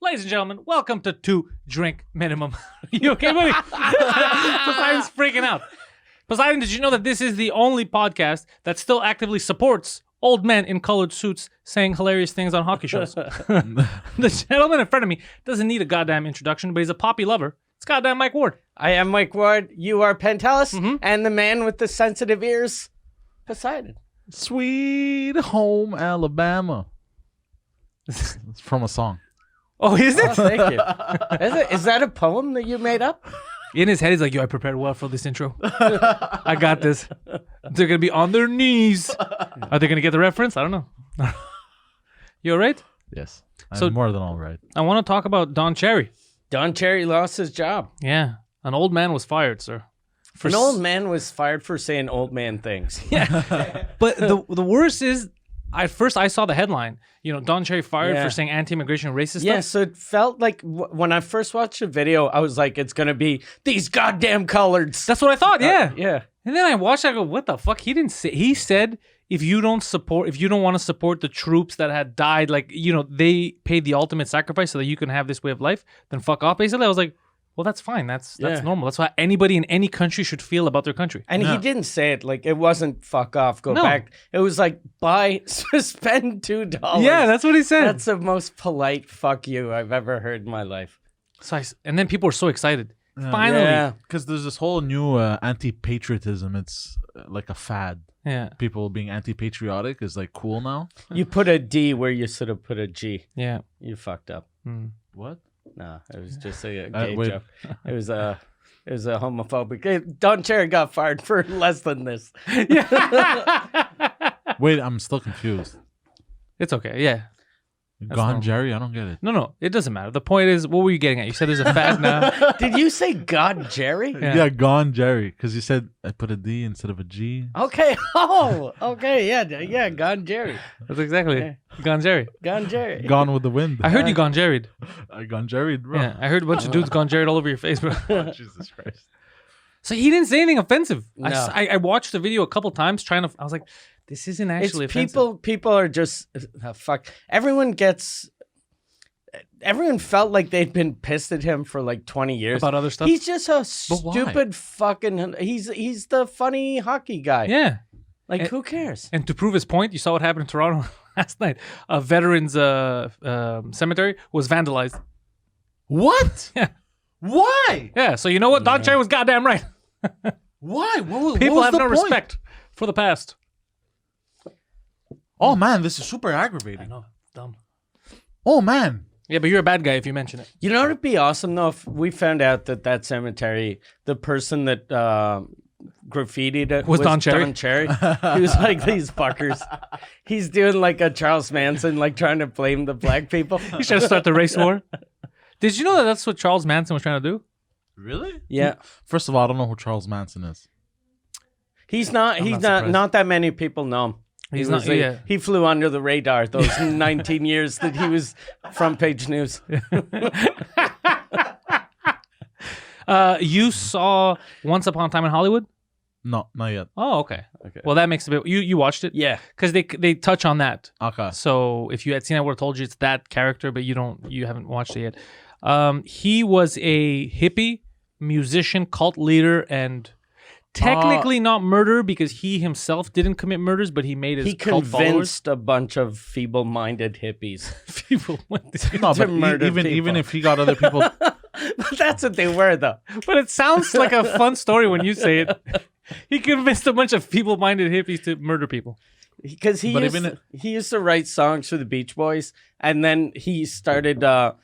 Ladies and gentlemen, welcome to 2 Drink Minimum. You okay, buddy? Poseidon's freaking out. Poseidon, did you know that this is the only podcast that still actively supports old men in colored suits saying hilarious things on hockey shows? The gentleman in front of me doesn't need a goddamn introduction, but he's a poppy lover. It's goddamn Mike Ward. I am Mike Ward. You are Pantelis, and the man with the sensitive ears, Poseidon. Sweet home Alabama. It's from a song. Oh, is it? Oh, thank you. Is that a poem that you made up? In his head, he's like, yo, I prepared well for this intro. I got this. They're going to be on their knees. Are they going to get the reference? I don't know. You all right? Yes. So- I'm more than all right. I want to talk about Don Cherry. Don Cherry lost his job. Yeah. An old man was fired, sir. An old man was fired for saying old man things. But the worst is, at first I saw the headline. You know, Don Cherry fired Yeah. for saying anti-immigration racist Yeah, stuff. so it felt like when I first watched the video, I was like, it's going to be these goddamn coloreds. That's what I thought, yeah. Yeah. And then I watched, I go, what the fuck? He didn't say, he said, if you don't want to support the troops that had died, like, you know, they paid the ultimate sacrifice so that you can have this way of life, then fuck off, basically. I was like, well, that's fine. That's Yeah. normal. That's how anybody in any country should feel about their country. And he didn't say it like it wasn't fuck off, go No. back. It was like spend $2. Yeah, that's what he said. That's the most polite fuck you I've ever heard in my life. So and then people were so excited. Finally. Yeah. Because there's this whole new anti-patriotism. It's like a fad. Yeah. People being anti-patriotic is like cool now. You put a D where you should have put a G. Yeah. You fucked up. What? No, it was just a gay wait. joke. It was a homophobic. Don Cherry got fired for less than this. Wait, I'm still confused. It's okay. Yeah. Gone, normal. Jerry? I don't get it. No. It doesn't matter. The point is, what were you getting at? You said there's a fad now. Did you say God Jerry? Yeah. Gone, Jerry. Because you said I put a D instead of a G. Okay. Oh, okay. Yeah. Gone Jerry. That's exactly it. Gone Jerry. Gone Jerry. Gone with the wind. I heard you gone Jerry'd. I gone Jerry, bro. Yeah. I heard a bunch of dudes gone Jerry'd all over your face, bro. Jesus Christ. So he didn't say anything offensive. No. I watched the video a couple times I was like, this isn't actually It's offensive. people are just fuck. Everyone felt like they'd been pissed at him for like 20 years. About other stuff? He's just a But why? stupid fucking. He's the funny hockey guy. Yeah. Like And- who cares? And to prove his point, you saw what happened in Toronto last night. A veterans cemetery was vandalized. What? Yeah. Why? Yeah. So you know what? Don Cherry was goddamn right. Why? People was have the no point? respect for the past. Oh, man, this is super aggravating. know. Dumb. Oh, man. Yeah, but you're a bad guy if you mention it. You know what'd be awesome though if we found out that cemetery, the person that graffitied it Was Don Cherry? Don Cherry. He was like these fuckers. He's doing like a Charles Manson, like trying to blame the black people. You should start the race war. Did you know that that's what Charles Manson was trying to do? Really? Yeah. First of all, I don't know who Charles Manson is. He's not surprised. not that many people know him. He's not- yeah. He flew under the radar those 19 years that he was front page news. You saw Once Upon a Time in Hollywood? No, not yet. Oh, okay. Well, that makes a bit. You watched it? Yeah. Because they touch on that. Okay. So if you had seen it, I would have told you it's that character, but you haven't watched it yet. He was a hippie, musician, cult leader, and technically not murderer because he himself didn't commit murders, but he made his He cult followers. convinced a bunch of feeble-minded hippies. People went No, To but murder even people. if he got other people, But that's what they were, though. But it sounds like a fun story when you say it. He convinced a bunch of feeble-minded hippies to murder people. Because he used to write songs for the Beach Boys, and then he started a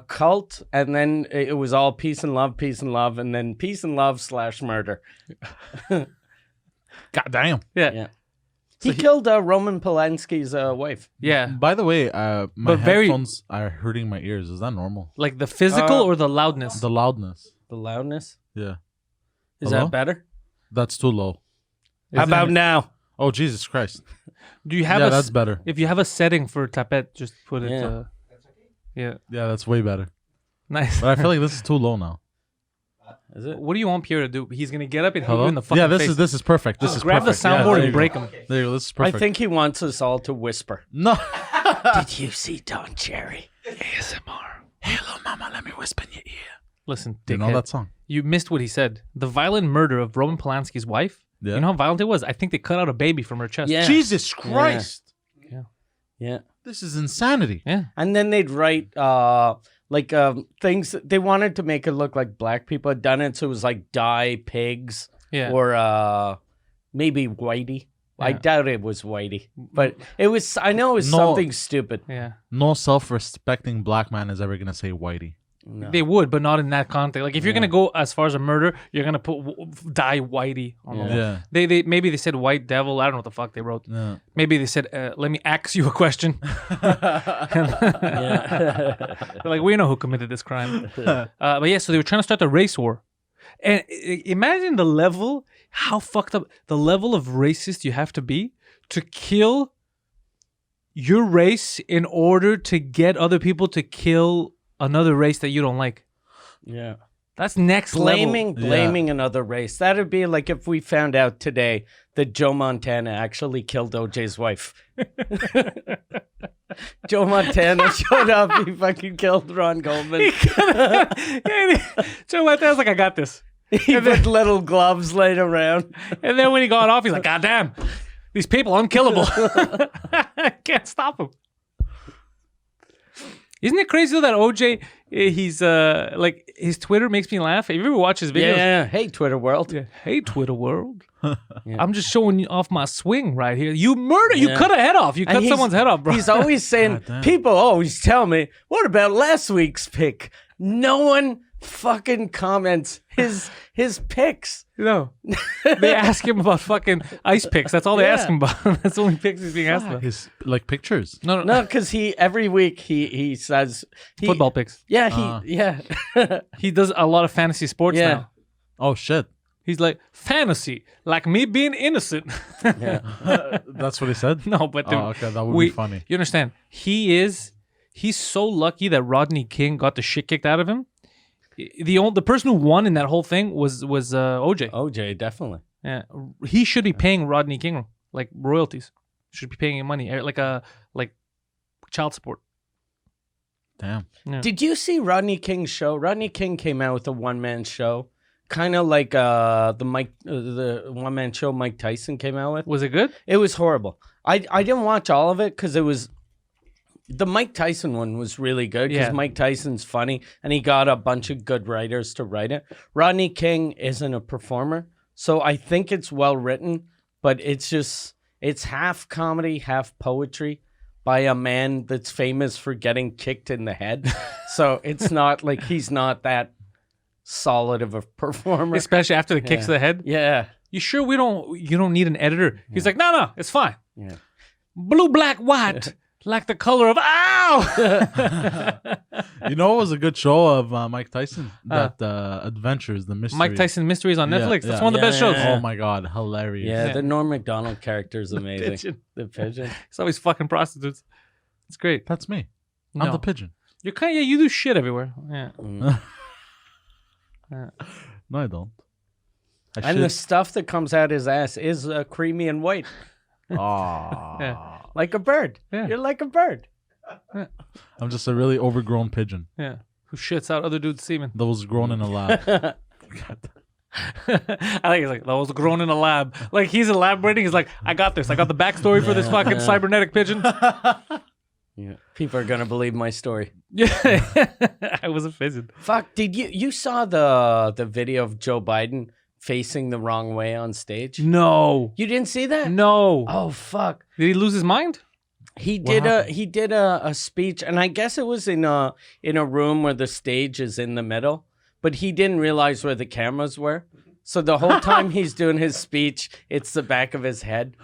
cult, and then it was all peace and love, and then peace and love / murder. goddamn. Yeah. He killed Roman Polanski's wife. Yeah. By the way, my But very- headphones are hurting my ears. Is that normal? Like the physical or the loudness? The loudness. The loudness. Yeah. Is Hello? that better? That's too low. How about now? Oh, Jesus Christ. Do you have Yeah, that's better. If you have a setting for tapet, just put it. Yeah. Yeah. Yeah, that's way better. Nice. But I feel like this is too low now. Is it? What do you want Pierre to do? He's gonna get up and hit Hello? you in the fucking Yeah, this face. is perfect. This is Grab perfect. the soundboard there and you break go. him. There you go. This is I perfect. think he wants us all to whisper. No. Did you see Don Cherry? ASMR. Hey, little mama, let me whisper in your ear. Listen, You know dickhead, that song? you missed what he said. The violent murder of Roman Polanski's wife. Yeah. You know how violent it was? I think they cut out a baby from her chest. Yeah. Jesus Christ. Yeah. This is insanity. Yeah. And then they'd write things they wanted to make it look like black people had done it, so it was like die pigs Yeah. or maybe Whitey. I Yeah. doubt it was Whitey, but it was. I know it was No. something stupid. Yeah. No self-respecting black man is ever gonna say whitey. No. They would, but not in that context. Like if you're gonna go as far as a murder, you're gonna put die Whitey on the wall. Yeah. They maybe they said white devil. I don't know what the fuck they wrote. Yeah. Maybe they said, "Let me ask you a question." They're like, we know who committed this crime. But yeah, so they were trying to start the race war, and imagine the level, how fucked up the level of racist you have to be to kill your race in order to get other people to kill another race that you don't like. Yeah. That's next level. Blaming another race. That'd be like if we found out today that Joe Montana actually killed OJ's wife. Joe Montana showed up. He fucking killed Ron Goldman. Joe Montana's like, I got this. He put little gloves laid around. And then when he got off, he's like, God damn, these people are unkillable. I can't stop them. Isn't it crazy though that OJ, he's like, his Twitter makes me laugh. Have you ever watched his videos? Yeah. Hey, Twitter world. Yeah. Hey, Twitter world. I'm just showing you off my swing right here. You you cut a head off. You cut someone's head off, bro. He's always saying, people always tell me, what about last week's pick? No one fucking comments his picks. No. They ask him about fucking ice picks. That's all they ask him about. That's the only picks he's being asked about. His like pictures. No. No, because every week he says Football picks. Yeah, He does a lot of fantasy sports Yeah. now. Oh shit. He's like, fantasy, like me being innocent. That's what he said. No, but dude, okay, that would be funny. You understand? He's so lucky that Rodney King got the shit kicked out of him. The person who won in that whole thing was OJ. OJ, definitely. Yeah, he should be paying Rodney King like royalties. Should be paying him money like child support. Damn. Yeah. Did you see Rodney King's show? Rodney King came out with a one-man show, kind of like the one-man show Mike Tyson came out with. Was it good? It was horrible. I didn't watch all of it because it was. The Mike Tyson one was really good because Yeah. Mike Tyson's funny and he got a bunch of good writers to write it. Rodney King isn't a performer, so I think it's well written, but it's half comedy, half poetry by a man that's famous for getting kicked in the head. So it's not like he's not that solid of a performer. Especially after the kicks to the head. Yeah. You sure you don't need an editor? He's like, no, it's fine. Yeah. Blue, black, white. Like the color of ow. You know, it was a good show of Mike Tyson. That Adventures, the mystery. Mike Tyson Mysteries on Netflix. That's one of the best shows. Yeah. Oh my god, hilarious. Yeah, the Norm Macdonald character is amazing. Pigeon. The pigeon. It's always fucking prostitutes. It's great. That's me. No. I'm the pigeon. You're kind of, you do shit everywhere. Yeah. No, I don't. And the stuff that comes out his ass is creamy and white, Yeah. like a bird. Yeah. You're like a bird. I'm just a really overgrown pigeon Yeah. Who shits out other dudes' semen. that was grown in a lab. I think he's like, that was grown in a lab. Like he's elaborating. He's like, I got this. I got the backstory for this fucking cybernetic pigeon. Yeah. People are gonna believe my story. Yeah. I was a pigeon. Fuck, did you saw the video of Joe Biden facing the wrong way on stage? No. You didn't see that? No. Oh fuck. Did he lose his mind? He did a speech, and I guess it was in a room where the stage is in the middle, but he didn't realize where the cameras were. So the whole time he's doing his speech, it's the back of his head.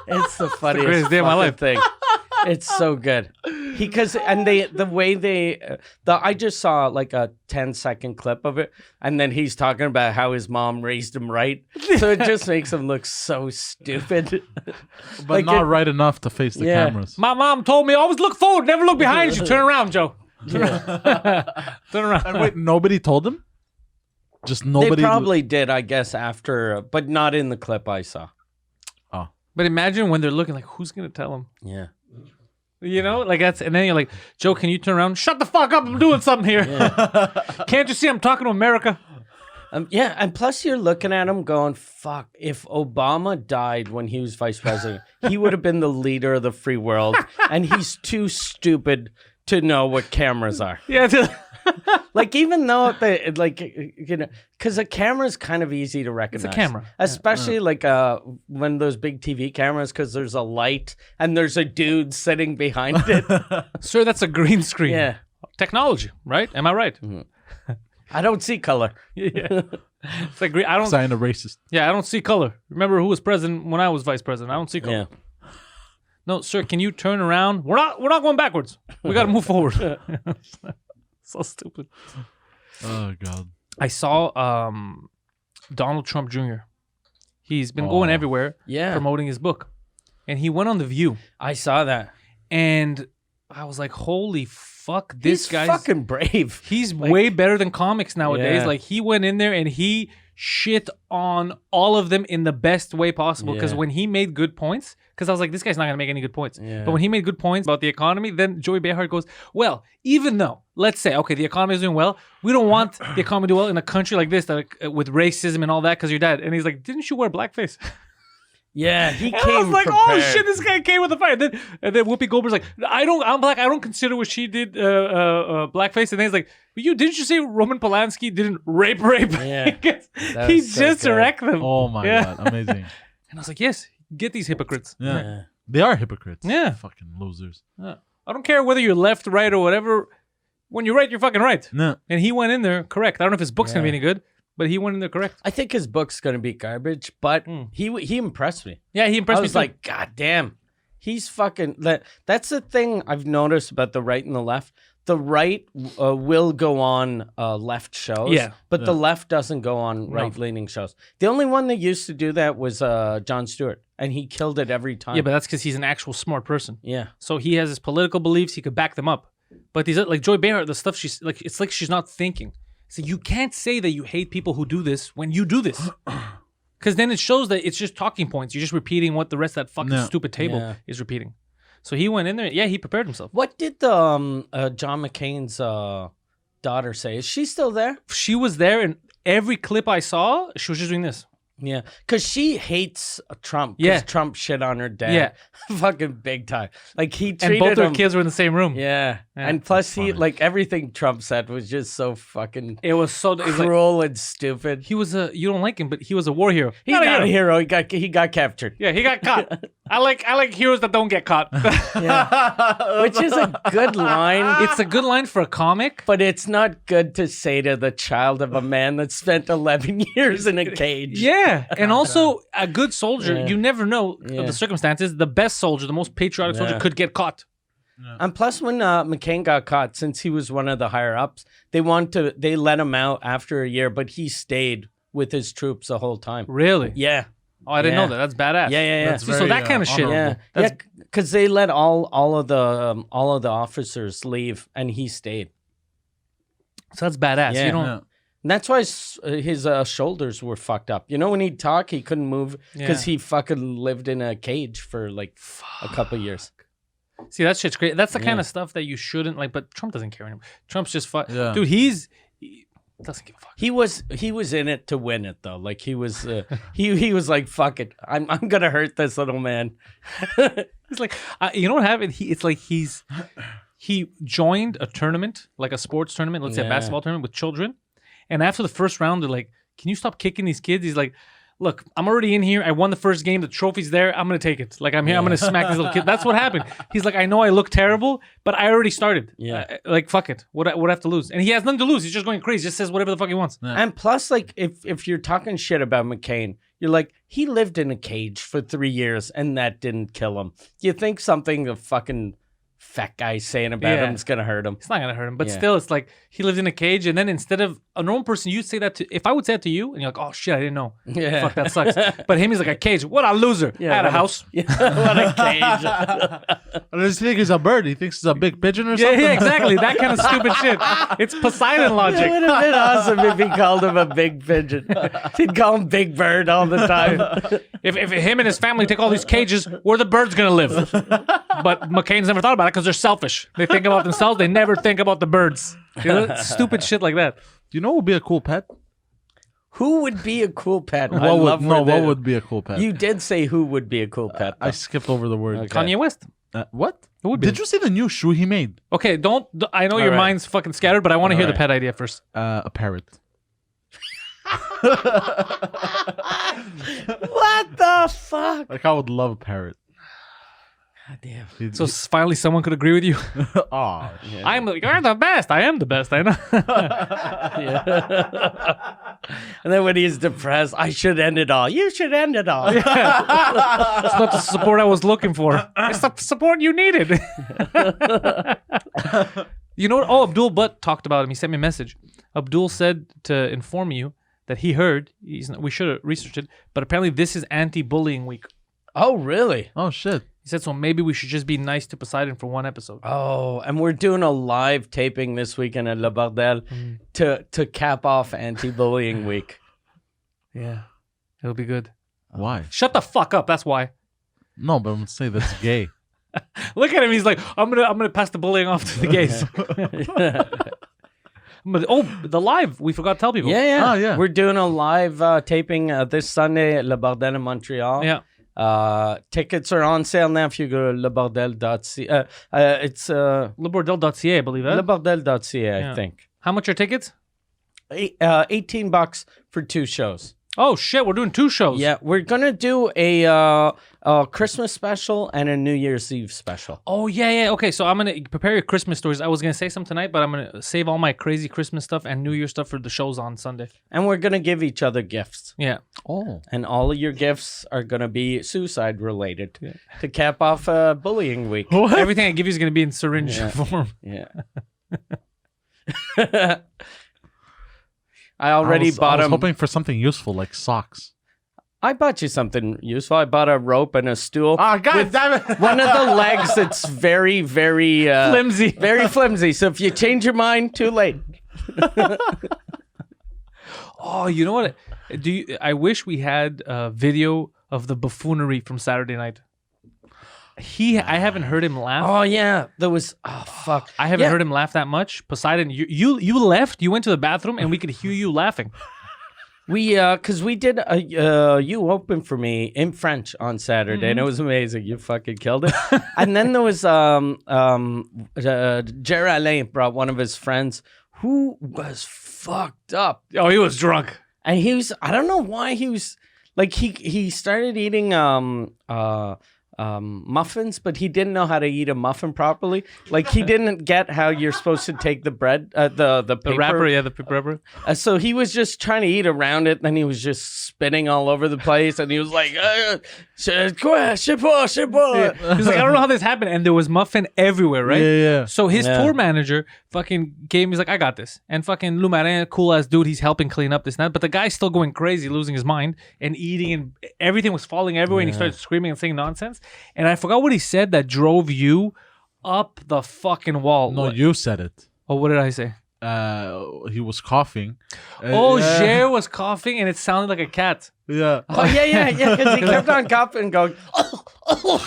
It's the funniest greatest day of my fucking life. thing. It's so good. I just saw like a 10-second clip of it, and then he's talking about how his mom raised him right. So it just makes him look so stupid. But Like not it- right enough to face the Yeah. cameras. My mom told me always look forward, never look behind you. Turn around, Joe. Turn around. And wait, nobody told him? Just nobody. They probably did, I guess, after, but not in the clip I saw. But imagine when they're looking like, who's gonna tell him? Yeah. You know, like that's, and then you're like, Joe, can you turn around? Shut the fuck up! I'm doing something here. Can't you see I'm talking to America? Yeah, and plus you're looking at him going, fuck, if Obama died when he was vice president, he would have been the leader of the free world, and he's too stupid to know what cameras are. Yeah, Like, even though they, like, you know, because a camera is kind of easy to recognize. it's a camera. Especially like when those big TV cameras, because there's a light and there's a dude sitting behind it. Sir, that's a green screen. Yeah. Technology, right? Am I right? I don't see color. Yeah. It's like green. I don't. Sign of racist. Yeah, I don't see color. Remember who was president when I was vice president? I don't see color. Yeah. No, sir, can you turn around? We're not going backwards. We got to move forward. So stupid. Oh God. I saw Donald Trump Jr. He's been going everywhere promoting his book. And he went on The View. I saw that. And I was like, holy fuck, this guy's fucking brave. He's way better than comics nowadays. Yeah. Like, he went in there and he shit on all of them in the best way possible. Because when he made good points, because I was like, this guy's not going to make any good points. Yeah. But when he made good points about the economy, then Joey Behar goes, well, even though, let's say, okay, the economy is doing well, we don't want the economy to do well in a country like this, that, with racism and all that, because you're dead. And he's like, didn't you wear blackface? Yeah, he And came I was like, prepared. oh shit, this guy came with a fire. And then Whoopi Goldberg's like, I'm black. I don't consider what she did blackface. And then he's like, didn't you say Roman Polanski didn't rape? Yeah. He just wrecked them. Oh my God, amazing. And I was like, yes, get these hypocrites. Yeah. They are hypocrites. Yeah. Fucking losers. I don't care whether you're left, right, or whatever. When you're right, you're fucking right. No. And he went in there correct. I don't know if his book's gonna be any good, but he went in there correct. I think his book's gonna be garbage, but he impressed me. Yeah, he impressed I me. was too. like, God damn, he's fucking. That's the thing I've noticed about the right and the left. The right will go on left shows, but the left doesn't go on right-leaning shows. The only one that used to do that was Jon Stewart, and he killed it every time. Yeah, but that's because he's an actual smart person. Yeah. So he has his political beliefs. He could back them up. But these, like Joy Behar, the stuff she's like, it's like she's not thinking. So you can't say that you hate people who do this when you do this. Because then it shows that it's just talking points. You're just repeating what the rest of that fucking stupid table is repeating. So he went in there. Yeah, he prepared himself. What did the John McCain's daughter say? Is she still there? She was there, and every clip I saw, she was just doing this. Yeah, because she hates Trump. Because Trump shit on her dad. Yeah. Fucking big time. Like, he treated And both their him. kids were in the same room. Yeah. And plus, he, like, everything Trump said was just so fucking It was so cruel and stupid. He was you don't like him, but he was a war hero. He's not a hero. He got captured. Yeah, he got caught. I like heroes that don't get caught. Which is a good line. It's a good line for a comic. But it's not good to say to the child of a man that spent 11 years in a cage. Yeah, and also a good soldier, you never know the circumstances. The best soldier, the most patriotic soldier could get caught. And plus, when McCain got caught, since he was one of the higher ups, they let him out after a year, but he stayed with his troops the whole time. Really? Yeah. Oh, I didn't know that. That's badass. Yeah. That's So very, that kind of shit. Yeah, because they let all of the officers leave, and he stayed. So that's badass. Yeah. You don't. Yeah. And that's why his shoulders were fucked up. You know, when he'd talk, he couldn't move because he fucking lived in a cage for like a couple years. See, that shit's great. That's the kind of stuff that you shouldn't like. But Trump doesn't care anymore. Trump's just dude. He doesn't give a fuck. He was in it to win it though. Like he was he was like, fuck it, I'm gonna hurt this little man. He's like, you know what happened? He joined a tournament, like a sports tournament, let's say a basketball tournament with children. And after the first round, they're like, can you stop kicking these kids? He's like, look, I'm already in here. I won the first game. The trophy's there. I'm going to take it. Like, I'm here. I'm going to smack these little kids. That's what happened. He's like, I know I look terrible, but I already started. Yeah. Like, fuck it. What I have to lose? And he has nothing to lose. He's just going crazy. He just says whatever the fuck he wants. Yeah. And plus, like, if you're talking shit about McCain, you're like, he lived in a cage for 3 years and that didn't kill him. Do you think something the fucking fat guy saying about him is going to hurt him? It's not going to hurt him. But still, it's like he lived in a cage. And then instead of a normal person, you'd say that to, if I would say that to you, and you're like, oh shit, I didn't know. Yeah. Fuck, that sucks. But him, he's like a cage. What a loser. I had a house. Yeah, what a cage. Does he think he's a bird? He thinks it's a big pigeon or something? Yeah, exactly. That kind of stupid shit. It's Poseidon It logic. would have been awesome if he called him a big pigeon. He'd call him Big Bird all the time. If him and his family take all these cages, where the birds gonna live? But McCain's never thought about it because they're selfish. They think about themselves. They never think about the birds. You know, stupid shit like that. Do you know what would be a cool pet? Who would be a cool pet? What would be a cool pet? You did say who would be a cool pet. I skipped over the word. Okay. Kanye West. What? Who would be? Did you see the new shoe he made? Okay, I know your right. mind's fucking scattered, but I want to hear the right. pet idea first. A parrot. What the fuck? Like I would love a parrot. God damn. So finally, someone could agree with you. Oh, You're the best. I am the best. I know. And then when he's depressed, I should end it all. You should end it all. It's not the support I was looking for. It's the support you needed. You know what? Oh, Abdul Butt talked about him. He sent me a message. Abdul said to inform you that he heard. We should have researched it, but apparently this is anti-bullying week. Oh, really? oh shit. He said, so maybe we should just be nice to Poseidon for one episode. Oh, and we're doing a live taping this weekend at Le Bordel to cap off anti-bullying week. Yeah. It'll be good. Why? Shut the fuck up. That's why. No, but I'm gonna say that's gay. Look at him. He's like, I'm gonna pass the bullying off to the gays. The live. We forgot to tell people. Yeah. Oh, yeah. We're doing a live taping this Sunday at Le Bordel in Montreal. Yeah. Tickets are on sale now if you go to lebordel.ca. It's LeBordel.ca, I believe. lebordel.ca, I Yeah. think. How much are tickets? $18 for 2 shows. Oh shit, we're doing 2 shows. Yeah, we're gonna do a Christmas special and a New Year's Eve special. Oh yeah. Okay, so I'm gonna prepare your Christmas stories. I was gonna say some tonight, but I'm gonna save all my crazy Christmas stuff and New Year stuff for the shows on Sunday. And we're gonna give each other gifts. Yeah. Oh. And all of your gifts are gonna be suicide related to cap off bullying week. Everything I give you is gonna be in syringe form. Yeah. I already bought I was him. hoping for something useful like socks. I bought you something useful. I bought a rope and a stool. Ah, god damn it! One of the legs that's very, very Flimsy. very flimsy. So if you change your mind, too late. Oh, you know what? I wish we had a video of the buffoonery from Saturday night. I haven't heard him laugh. Oh yeah, there was. Oh fuck, I haven't heard him laugh that much. Poseidon, you left. You went to the bathroom, and we could hear you laughing. We cause we did you opened for me in French on Saturday, and it was amazing. You fucking killed it. And then there was Jerry Alain brought one of his friends who was fucked up. Oh, he was drunk. And he was, I don't know why he was, like, he started eating muffins, but he didn't know how to eat a muffin properly. Like, he didn't get how you're supposed to take the bread, the paper. Wrapper, yeah, the paper wrapper. So he was just trying to eat around it, then he was just spitting all over the place, and he was like, He's like, I don't know how this happened, and there was muffin everywhere, right? Yeah. So his tour manager fucking gave me, he's like, I got this. And fucking Lou Marin, cool ass dude, he's helping clean up this and that. But the guy's still going crazy, losing his mind and eating, and everything was falling everywhere. And he started screaming and saying nonsense. And I forgot what he said that drove you up the fucking wall. No, What? you said it. Oh, what did I say? He was coughing. Jer was coughing and it sounded like a cat. Yeah. oh, yeah, because he kept on coughing and going, So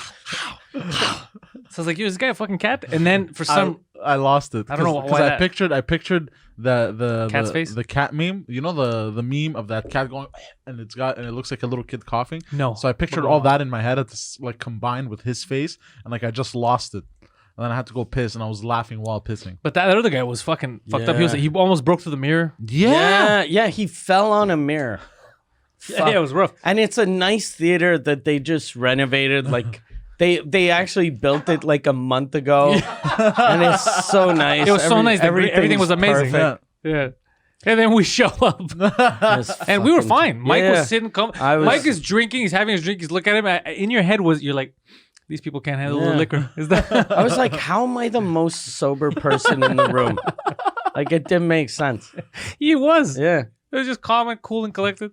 I was like, this guy a fucking cat? And then for some... I lost it. I don't know because why I pictured the Cat's face? the cat meme. You know the meme of that cat going and it looks like a little kid coughing. No. So I pictured all that in my head at this, like combined with his face, and like I just lost it. And then I had to go piss, and I was laughing while pissing. But that other guy was fucking fucked up. He almost broke through the mirror. yeah, he fell on a mirror. Yeah, it was rough. And it's a nice theater that they just renovated. Like they actually built it like a month ago, and it's so nice. It was so nice. Everything was amazing. perfect. Yeah. And then we show up, and we were fine. Mike was sitting. Mike is drinking. He's having his drink. He's looking at him. In your head, you're like, these people can't handle the liquor. Is that? I was like, how am I the most sober person in the room? Like it didn't make sense. He was. Yeah. It was just calm and cool and collected.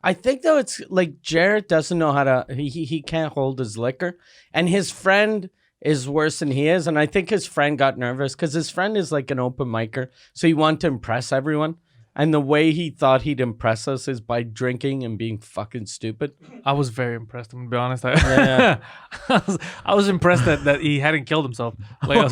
I think though it's like Jared doesn't know how to. He can't hold his liquor, and his friend is worse than he is. And I think his friend got nervous because his friend is like an open micer, so he wanted to impress everyone. And the way he thought he'd impress us is by drinking and being fucking stupid. I was very impressed. I'm gonna be honest. Yeah. I was impressed that he hadn't killed himself. Like,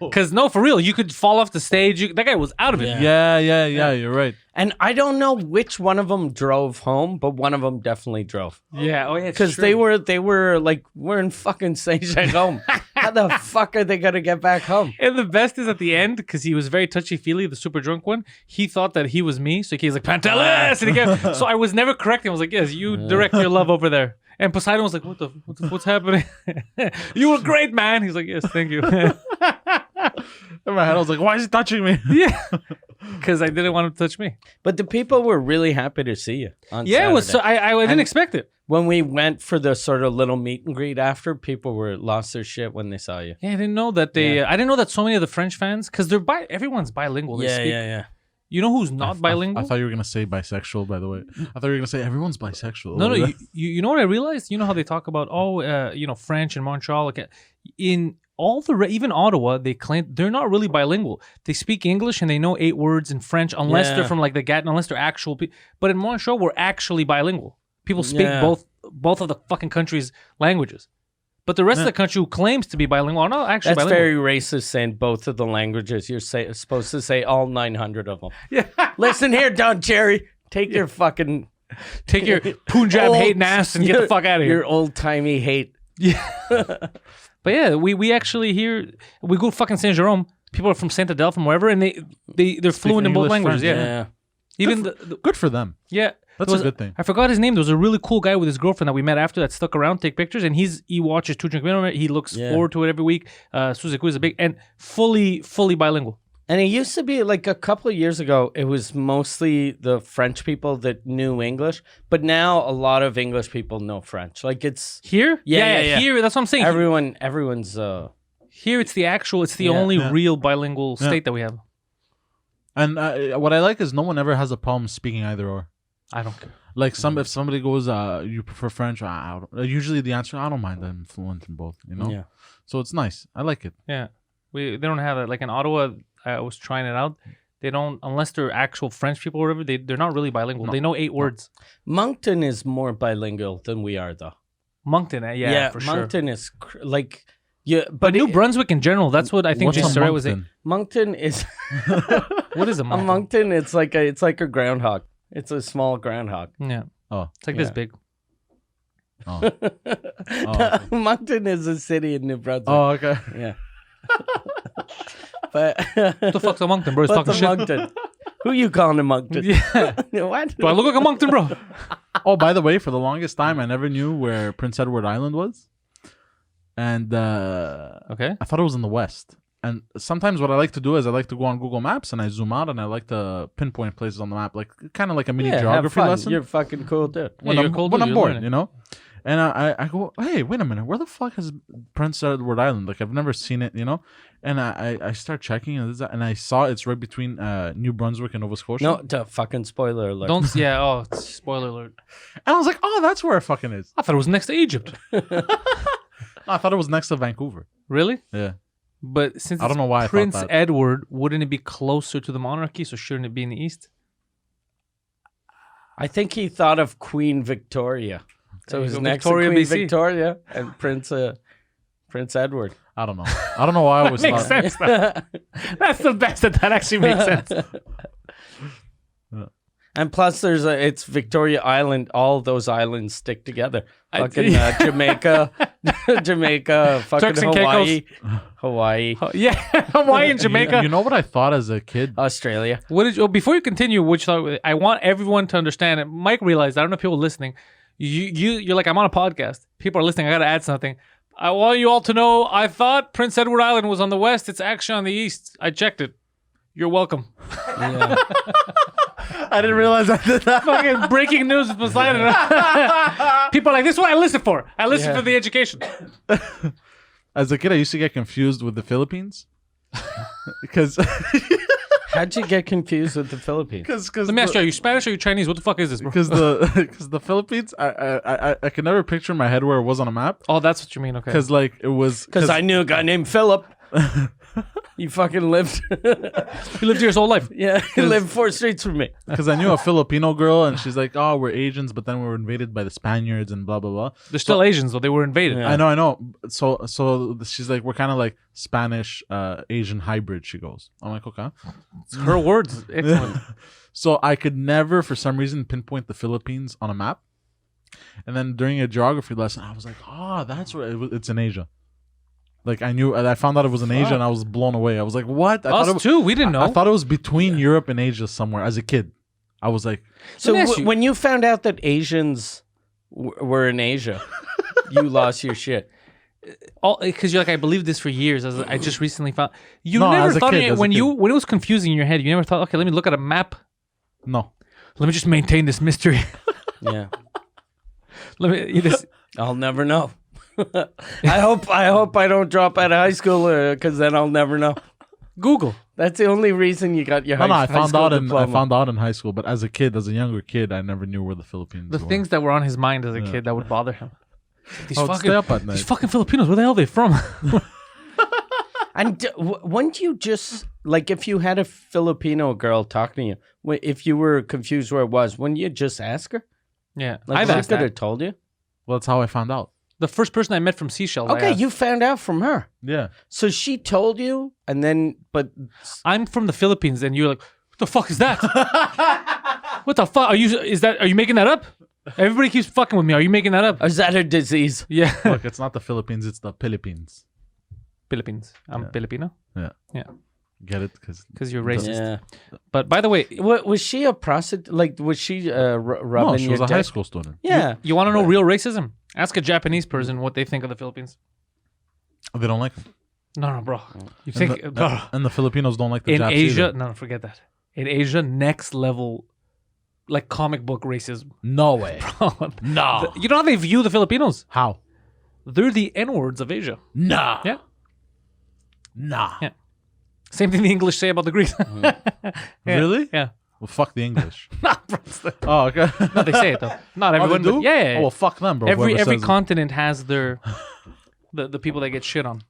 because no, for real, you could fall off the stage. That guy was out of it. Yeah. You're right. And I don't know which one of them drove home, but one of them definitely drove. Yeah. Oh yeah. Because they were like, we're in fucking Saint home. How the fuck are they gonna get back home? And the best is at the end, because he was very touchy-feely, the super drunk one. He thought that he was me, so he's like, Pantelis! And he kept, so I was never correcting. I was like, yes, you direct your love over there. And Poseidon was like, what's happening? You were great, man. He's like, yes, thank you. In my head, I was like, why is he touching me? Yeah. Because I didn't want him to touch me. But the people were really happy to see you on Yeah, Saturday. it was. So I didn't expect it. When we went for the sort of little meet and greet after, people were lost their shit when they saw you. Yeah, I didn't know that they. I didn't know that so many of the French fans, because everyone's bilingual. They speak. Yeah. You know who's not bilingual? I thought you were gonna say bisexual. By the way, I thought you were gonna say everyone's bisexual. No. You know what I realized? You know how they talk about French in Montreal, like in all even Ottawa, they claim they're not really bilingual. They speak English and they know 8 words in French, unless they're from like the Gatineau, unless they're actual people. But in Montreal, we're actually bilingual. People speak both of the fucking country's languages. But the rest of the country who claims to be bilingual are not actually That's bilingual. very racist saying both of the languages. You're supposed to say all 900 of them. Yeah. Listen here, Don Cherry. Take your fucking... Take your Punjab hating ass and get the fuck out of here. Your old-timey hate. Yeah. But yeah, we actually hear... We go to fucking Saint Jerome. People are from Saint Adele, from wherever, and they're fluent in both English, languages. French, Yeah. Even good for them. Yeah. That's a good thing. I forgot his name. There was a really cool guy with his girlfriend that we met after that stuck around, take pictures, and he watches Two Drink Minimum. He looks forward to it every week. Suzuku is a big and fully bilingual. And it used to be like a couple of years ago, it was mostly the French people that knew English, but now a lot of English people know French. Like it's here. Yeah. Here, that's what I'm saying. Everyone's here. It's the only real bilingual state that we have. And what I like is no one ever has a problem speaking either or. I don't care. Like if somebody goes, you prefer French? Usually the answer, I don't mind. I'm fluent in both. You know. Yeah. So it's nice. I like it. Yeah. They don't have it. Like in Ottawa, I was trying it out. They don't, unless they're actual French people or whatever. They're not really bilingual. No. They know 8 words. Moncton is more bilingual than we are, though. Moncton, yeah, for sure. Moncton is like. Yeah, but New Brunswick in general, that's what I think Jason Saray was saying. Moncton is what is a Moncton? A Moncton, it's like a groundhog. It's a small groundhog. Yeah. Oh. It's like this big. Oh. Okay. Moncton is a city in New Brunswick. Oh, okay. Yeah. But what the fuck's a Moncton, bro? He's talking shit. Moncton? Who you calling a Moncton? Yeah. What? Do I look like a Moncton, bro? Oh, by the way, for the longest time, I never knew where Prince Edward Island was. And okay, I thought it was in the west. And sometimes what I like to do is I like to go on Google Maps and I zoom out and I like to pinpoint places on the map, like kind of like a mini geography lesson. You're fucking cool, dude. When I'm bored, you know. And I go, hey, wait a minute, where the fuck is Prince Edward Island? Like I've never seen it, you know. And I start checking and I saw it's right between New Brunswick and Nova Scotia. No, fucking spoiler alert. Don't spoiler alert. And I was like, oh, that's where it fucking is. I thought it was next to Egypt. I thought it was next to Vancouver. Really? Yeah. But since I don't know why Prince I thought that. Edward, wouldn't it be closer to the monarchy? So shouldn't it be in the east? I think he thought of Queen Victoria. So it was next Victoria, to Queen BC. Victoria and Prince Edward. I don't know. I don't know why I always Makes thought. sense. That's the best that actually makes sense. And plus, it's Victoria Island. All those islands stick together. Fucking Jamaica, fucking Turks and Hawaii, Yeah, Hawaii and Jamaica. You know what I thought as a kid? Australia. What did you, before you continue, which I want everyone to understand it. Mike realized, I don't know if people listening, you're like, I'm on a podcast. People are listening. I got to add something. I want you all to know, I thought Prince Edward Island was on the west. It's actually on the east. I checked it. You're welcome. Yeah. I didn't realize I did that. Fucking breaking news with Poseidon. People are like, this is what I listen for. I listen for the education. As a kid, I used to get confused with the Philippines. Because How'd you get confused with the Philippines? Let me ask you: are you Spanish or are you Chinese? What the fuck is this, bro? Because the Philippines, I can never picture in my head where it was on a map. Oh, that's what you mean. Okay. Because like it was. Because I knew a guy named Philip. He fucking lived. He lived here his whole life. Yeah, he lived 4 streets from me. Because I knew a Filipino girl, and she's like, "Oh, we're Asians, but then we were invaded by the Spaniards and blah blah blah." They're still Asians, though. They were invaded. Yeah. I know. So she's like, "We're kind of like Spanish Asian hybrid." She goes, "I'm like, okay." It's her words. Excellent. So I could never, for some reason, pinpoint the Philippines on a map. And then during a geography lesson, I was like, "Oh, that's where it's in Asia." Like I found out it was in Asia, and I was blown away. I was like, "What?" I Us too. We didn't know. I thought it was between Europe and Asia somewhere. As a kid, I was like, So Let me ask you- when you found out that Asians were in Asia, you lost your shit. Because you're like, I believed this for years. I just recently found. You No, never as a thought kid, it, as a when kid. when it was confusing in your head. You never thought, okay, let me look at a map. "No." Let me just maintain this mystery. Yeah, Let me. You just, I'll never know. I hope I don't drop out of high school because then I'll never know. Google. That's the only reason you got your No, high I found school out I diploma. found out in high school, but as a younger kid, I never knew where the Philippines The were. things that were on his mind as a kid that would bother him. These I would stay up at these night. fucking Filipinos. Where the hell are they from? And wouldn't you just like if you had a Filipino girl talking to you, if you were confused where it was, wouldn't you just ask her? Yeah, Like I've she asked could that. have told you. Well, that's how I found out. The first person I met from Seychelles. I Okay, asked. you found out from her. Yeah. So she told you, and then but I'm from the Philippines, and you're like, what the fuck is that? What the fuck are you? Are you making that up? Everybody keeps fucking with me. Are you making that up? is that a disease? Yeah. Look, it's not the Philippines, it's the Philippines. Philippines. I'm Yeah. Filipino. Yeah. Yeah. Get it? Because you're racist. Yeah. But by the way, Was she a prostitute? Like, was she rubbing No, she was your a high dick? school student. Yeah. you want to know real racism? Ask a Japanese person what they think of the Philippines. They don't like it. No, bro. You And think the, bro, and the Filipinos don't like the in Japs Asia? either. No, forget that. In Asia, next level, like comic book racism. No way. No. You know how they view the Filipinos? How? They're the N-words of Asia. Nah. Yeah. Nah. Yeah. Same thing the English say about the Greeks. Yeah. Really? Yeah. Well, fuck the English. Nah, bro, it's like- Oh, okay. no, they say it though. Not Oh, they everyone. do? But yeah, yeah, yeah. Oh, well, fuck them, bro. every whoever says it. continent has their the people that get shit on.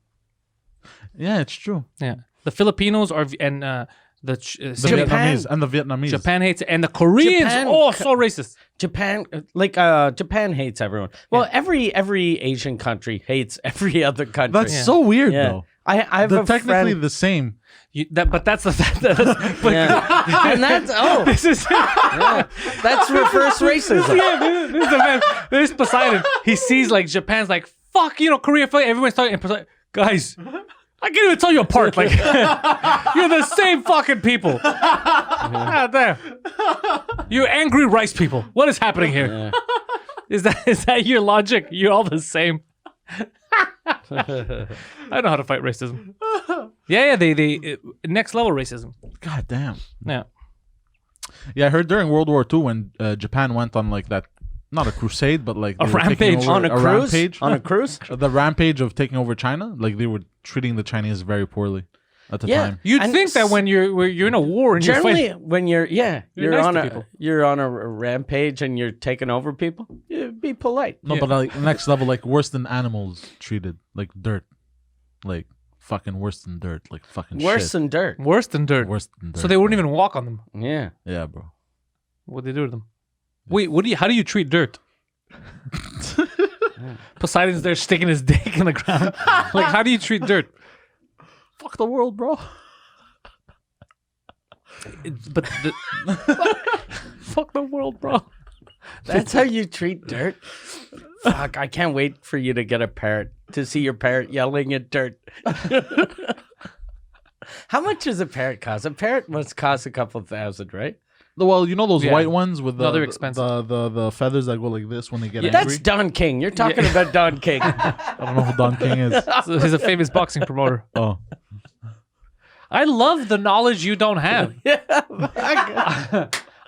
Yeah, it's true. Yeah, the Filipinos are and the The Japan. Vietnamese and the Vietnamese. Japan hates it, and the Koreans. Japan- Oh, so racist. Japan, Japan hates everyone. Well, every Asian country hates every other country. That's so weird, yeah. though. I have They're a technically friend. the same. But that's the but Yeah. And that's this is that's reverse racism. yeah. This is the man. This is Poseidon. He sees like Japan's like fuck. Korea. Fuck, everyone's talking. And Poseidon, guys, I can't even tell you apart. Like you're the same fucking people. God damn. You angry rice people. What is happening here? Is that your logic? You're all the same. I know how to fight racism. Yeah, they next level racism. God damn. Yeah. Yeah, I heard during World War II when Japan went on like that, not a crusade, but like A they were taking rampage. over- On a cruise? rampage. On a cruise? The rampage of taking over China, like they were treating the Chinese very poorly at the Yeah. time. You'd And think that when you're in a war and you're Generally, fighting, when you're nice on to a people. you're on a rampage and you're taking over people, you be polite. No, Yeah. but like next level, like worse than animals treated, like dirt, like fucking worse than dirt, like fucking Worse shit. than dirt. worse than dirt. Worse than dirt. So they wouldn't even walk on them. Yeah. Yeah, bro. What they do to them? Wait, how do you treat dirt? Poseidon's there sticking his dick in the ground. Like, how do you treat dirt? Fuck the world, bro. But fuck the world, bro. That's how you treat dirt. Fuck, I can't wait for you to get a parrot to see your parrot yelling at dirt. How much does a parrot cost? A parrot must cost a couple thousand, right? Well, you know those Yeah. white ones with the No, they're expensive. the feathers that go like this when they get Yeah. angry. That's Don King. You're talking about Don King. I don't know who Don King is. So he's a famous boxing promoter. Oh, I love the knowledge you don't have.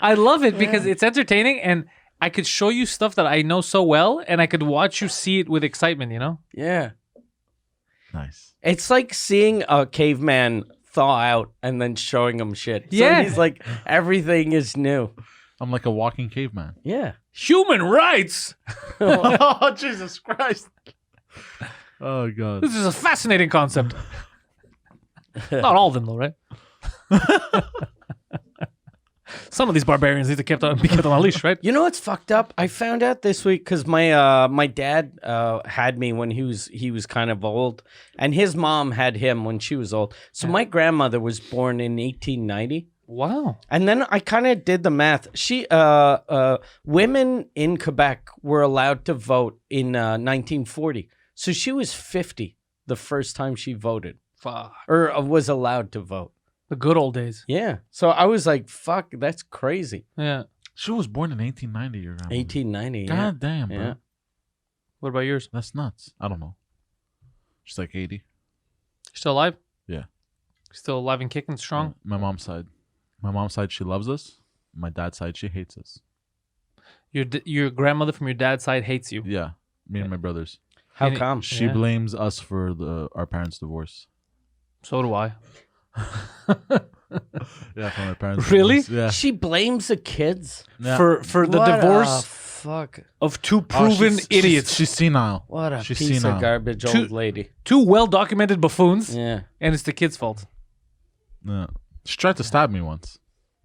I love it because it's entertaining and I could show you stuff that I know so well and I could watch you see it with excitement, Yeah. nice. It's like seeing a caveman thaw out and then showing him shit. Yeah. So he's like, everything is new. I'm like a walking caveman. Yeah. Human rights. Oh, Jesus Christ. Oh, God. This is a fascinating concept. Not all of them, though, right? Some of these barbarians need to be kept on a leash, right? You know what's fucked up? I found out this week because my dad had me when he was kind of old, and his mom had him when she was old. So my grandmother was born in 1890. Wow. And then I kind of did the math. Women in Quebec were allowed to vote in 1940. So she was 50 the first time she voted. Fuck. Or was allowed to vote. The good old days. Yeah. So I was like, fuck, that's crazy. Yeah. She was born in 1890, your grandma. 1890. Yeah. God damn, bro. Yeah. What about yours? That's nuts. I don't know. She's like 80. Still alive? Yeah. Still alive and kicking strong? My mom's side. My mom's side, she loves us. My dad's side, she hates us. Your grandmother from your dad's side hates you. Yeah. Me and my brothers. How come? She Yeah. blames us for our parents' divorce. So do I. Yeah, for my parents' Really? divorce. Yeah. She blames the kids Yeah. For the What divorce a fuck. of two Oh, proven she's- idiots. She's senile. What a She's piece senile. of garbage Two- old lady. Two well-documented buffoons, Yeah. and it's the kid's fault. Yeah. She tried to stab me once.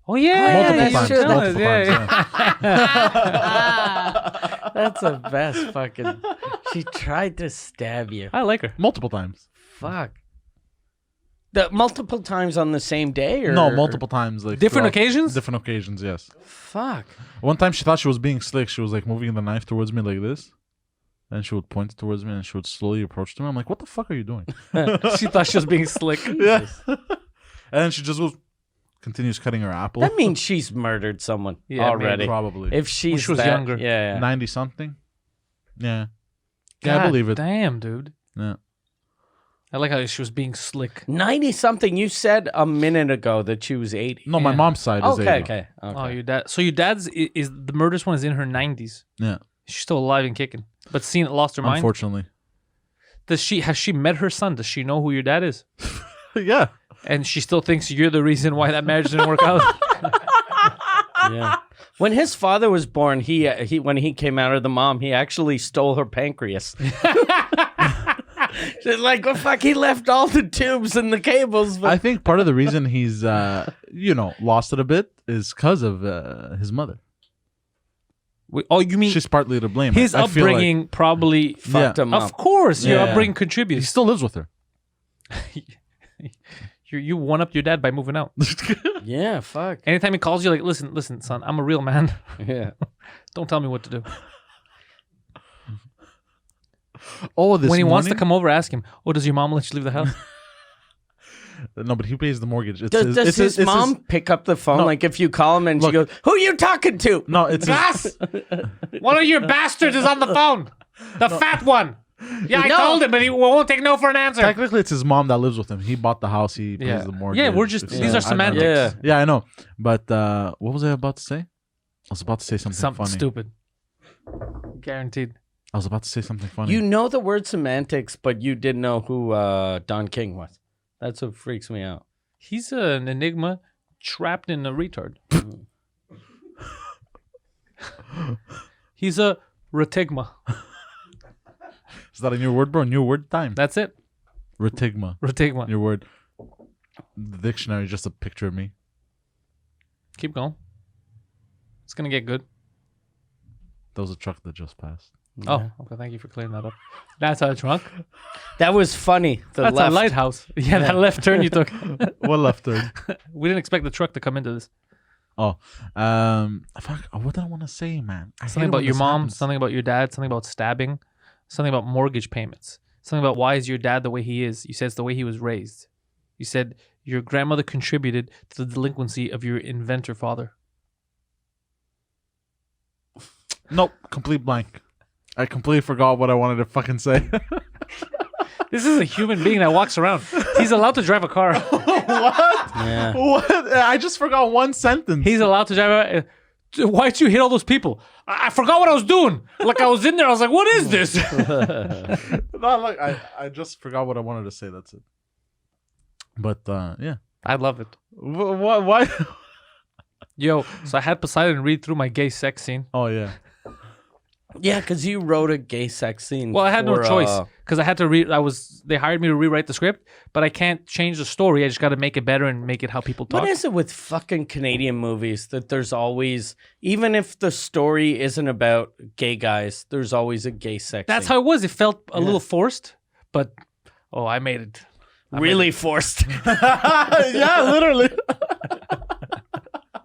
Oh, yeah. Multiple that's times. true. Multiple Yeah, times. yeah. That's the best fucking. She tried to stab you. I like her. Multiple times. Fuck. The multiple times on the same day, or No, multiple times. Like Different throughout- occasions? Different occasions, yes. Fuck. One time she thought she was being slick. She was like moving the knife towards me like this. And she would point it towards me and she would slowly approach to me. I'm like, what the fuck are you doing? She thought she was being slick. Yeah. And then she just continues cutting her apple. That means she's murdered someone Yeah, already. Probably. If she's she was that, younger. yeah. 90 something. Yeah. Yeah, I God believe it. Damn, dude. Yeah. I like how she was being slick. 90 something. You said a minute ago that she was 80. No, my Yeah. mom's side is 80. Okay. Oh, your dad. So your dad's is the murderous one is in her 90s. Yeah. She's still alive and kicking, but lost her mind. Unfortunately. Has she met her son? Does she know who your dad is? Yeah. And she still thinks you're the reason why that marriage didn't work out. Yeah. When his father was born, he when he came out of the mom, he actually stole her pancreas. She's like, well, fuck, he left all the tubes and the cables. But I think part of the reason he's, lost it a bit is because of his mother. Oh, you mean She's partly to blame. his I feel like upbringing probably fucked him Of up. course, your Yeah. upbringing he contributes. still lives with her. You one up your dad by moving out. Yeah, fuck. Anytime he calls you, like, listen, son, I'm a real man. Yeah. Don't tell me what to do. Oh, this When he wants to morning- come over, ask him. Oh, does your mom let you leave the house? No, but he pays the mortgage. It's Does it's his mom pick up the phone? No. Like if you call him and she Look. goes, "Who you talking to?" No, it's his, Gus, one of your bastards is on the phone. The fat one. Yeah, I No. told him, but he won't take no for an answer. technically it's his mom that lives with him. He bought the house. He pays Yeah. the mortgage. Yeah, we're just- It's- these are I know. semantics. Yeah. Yeah, I know. But what was I about to say? I was about to say something Something funny. stupid. Guaranteed. I was about to say something funny. You know the word semantics, but you didn't know who Don King was. That's what freaks me out. He's an enigma trapped in a retard. He's a retigma. Is that a new word, bro? New word time. That's it. Retigma. Retigma. Your word. The dictionary is just a picture of me. Keep going. It's gonna get good. That was a truck that just passed. Oh, okay. Thank you for clearing that up. That's a trunk. That was funny. The That's left. a lighthouse. Yeah, that left turn you took. What left turn? We didn't expect the truck to come into this. Oh, fuck. What did I want to say, man? I hate Something it about when your this mom, happens. something about your dad, something about stabbing, something about mortgage payments, something about why is your dad the way he is. You said it's the way he was raised. You said your grandmother contributed to the delinquency of your inventor father. Nope, complete blank. I completely forgot what I wanted to fucking say. This is a human being that walks around. He's allowed to drive a car. What? Yeah. What? I just forgot one sentence. He's allowed to drive a... Why'd you hit all those people? I forgot what I was doing. Like I was in there. I was like, what is this? No, look, I just forgot what I wanted to say. That's it. But yeah, I love it. Why? Yo, so I had Poseidon read through my gay sex scene. Oh yeah. Yeah, because you wrote a gay sex scene. Well, I had no for, choice because I had to read. They hired me to rewrite the script, but I can't change the story. I just got to make it better and make it how people talk. What is it with fucking Canadian movies that there's always, even if the story isn't about gay guys, there's always a gay sex That's scene. how it was. It felt a little forced, but I made it. Really forced. Yeah, literally.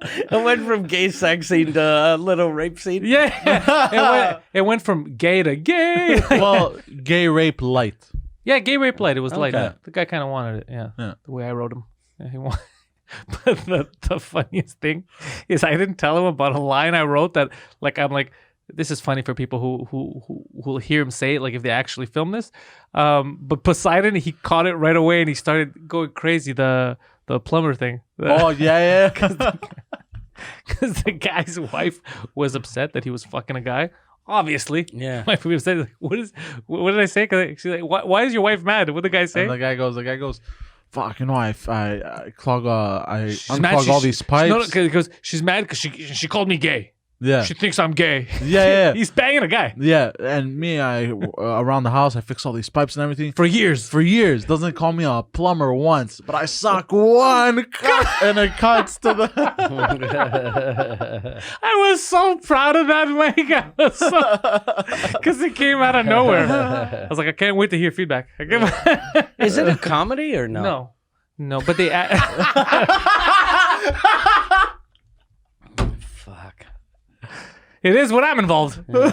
It went from gay sex scene to a little rape scene. Yeah, it went from gay to gay. Well, gay rape light. Yeah, gay rape light. It was light. Okay. The guy kind of wanted it. Yeah, Yeah. the way I wrote him. Yeah, he wanted. But the funniest thing is I didn't tell him about a line I wrote that I'm like, this is funny for people who will hear him say it, like if they actually film this. But Poseidon, he caught it right away and he started going crazy. The plumber thing. Oh yeah. Because the guy's wife was upset that he was fucking a guy. Obviously, Yeah. My wife was upset. Like, what did I say? Cause she's like, why is your wife mad? What did the guy say? And the guy goes, fuck, I clog, I She's mad. unclog all these pipes. No, because she's mad because she called me gay. Yeah. She thinks I'm gay. Yeah. He's banging a guy Yeah, and me, around the house, I fix all these pipes and everything. for years. For years, doesn't call me a plumber once, but I suck one cock, and it cuts to the. I was so proud of that, Mike. Because it came out of nowhere. I was like, I can't wait to hear feedback. Is it a comedy or no? No, but they. Fuck. It is when I'm involved. No,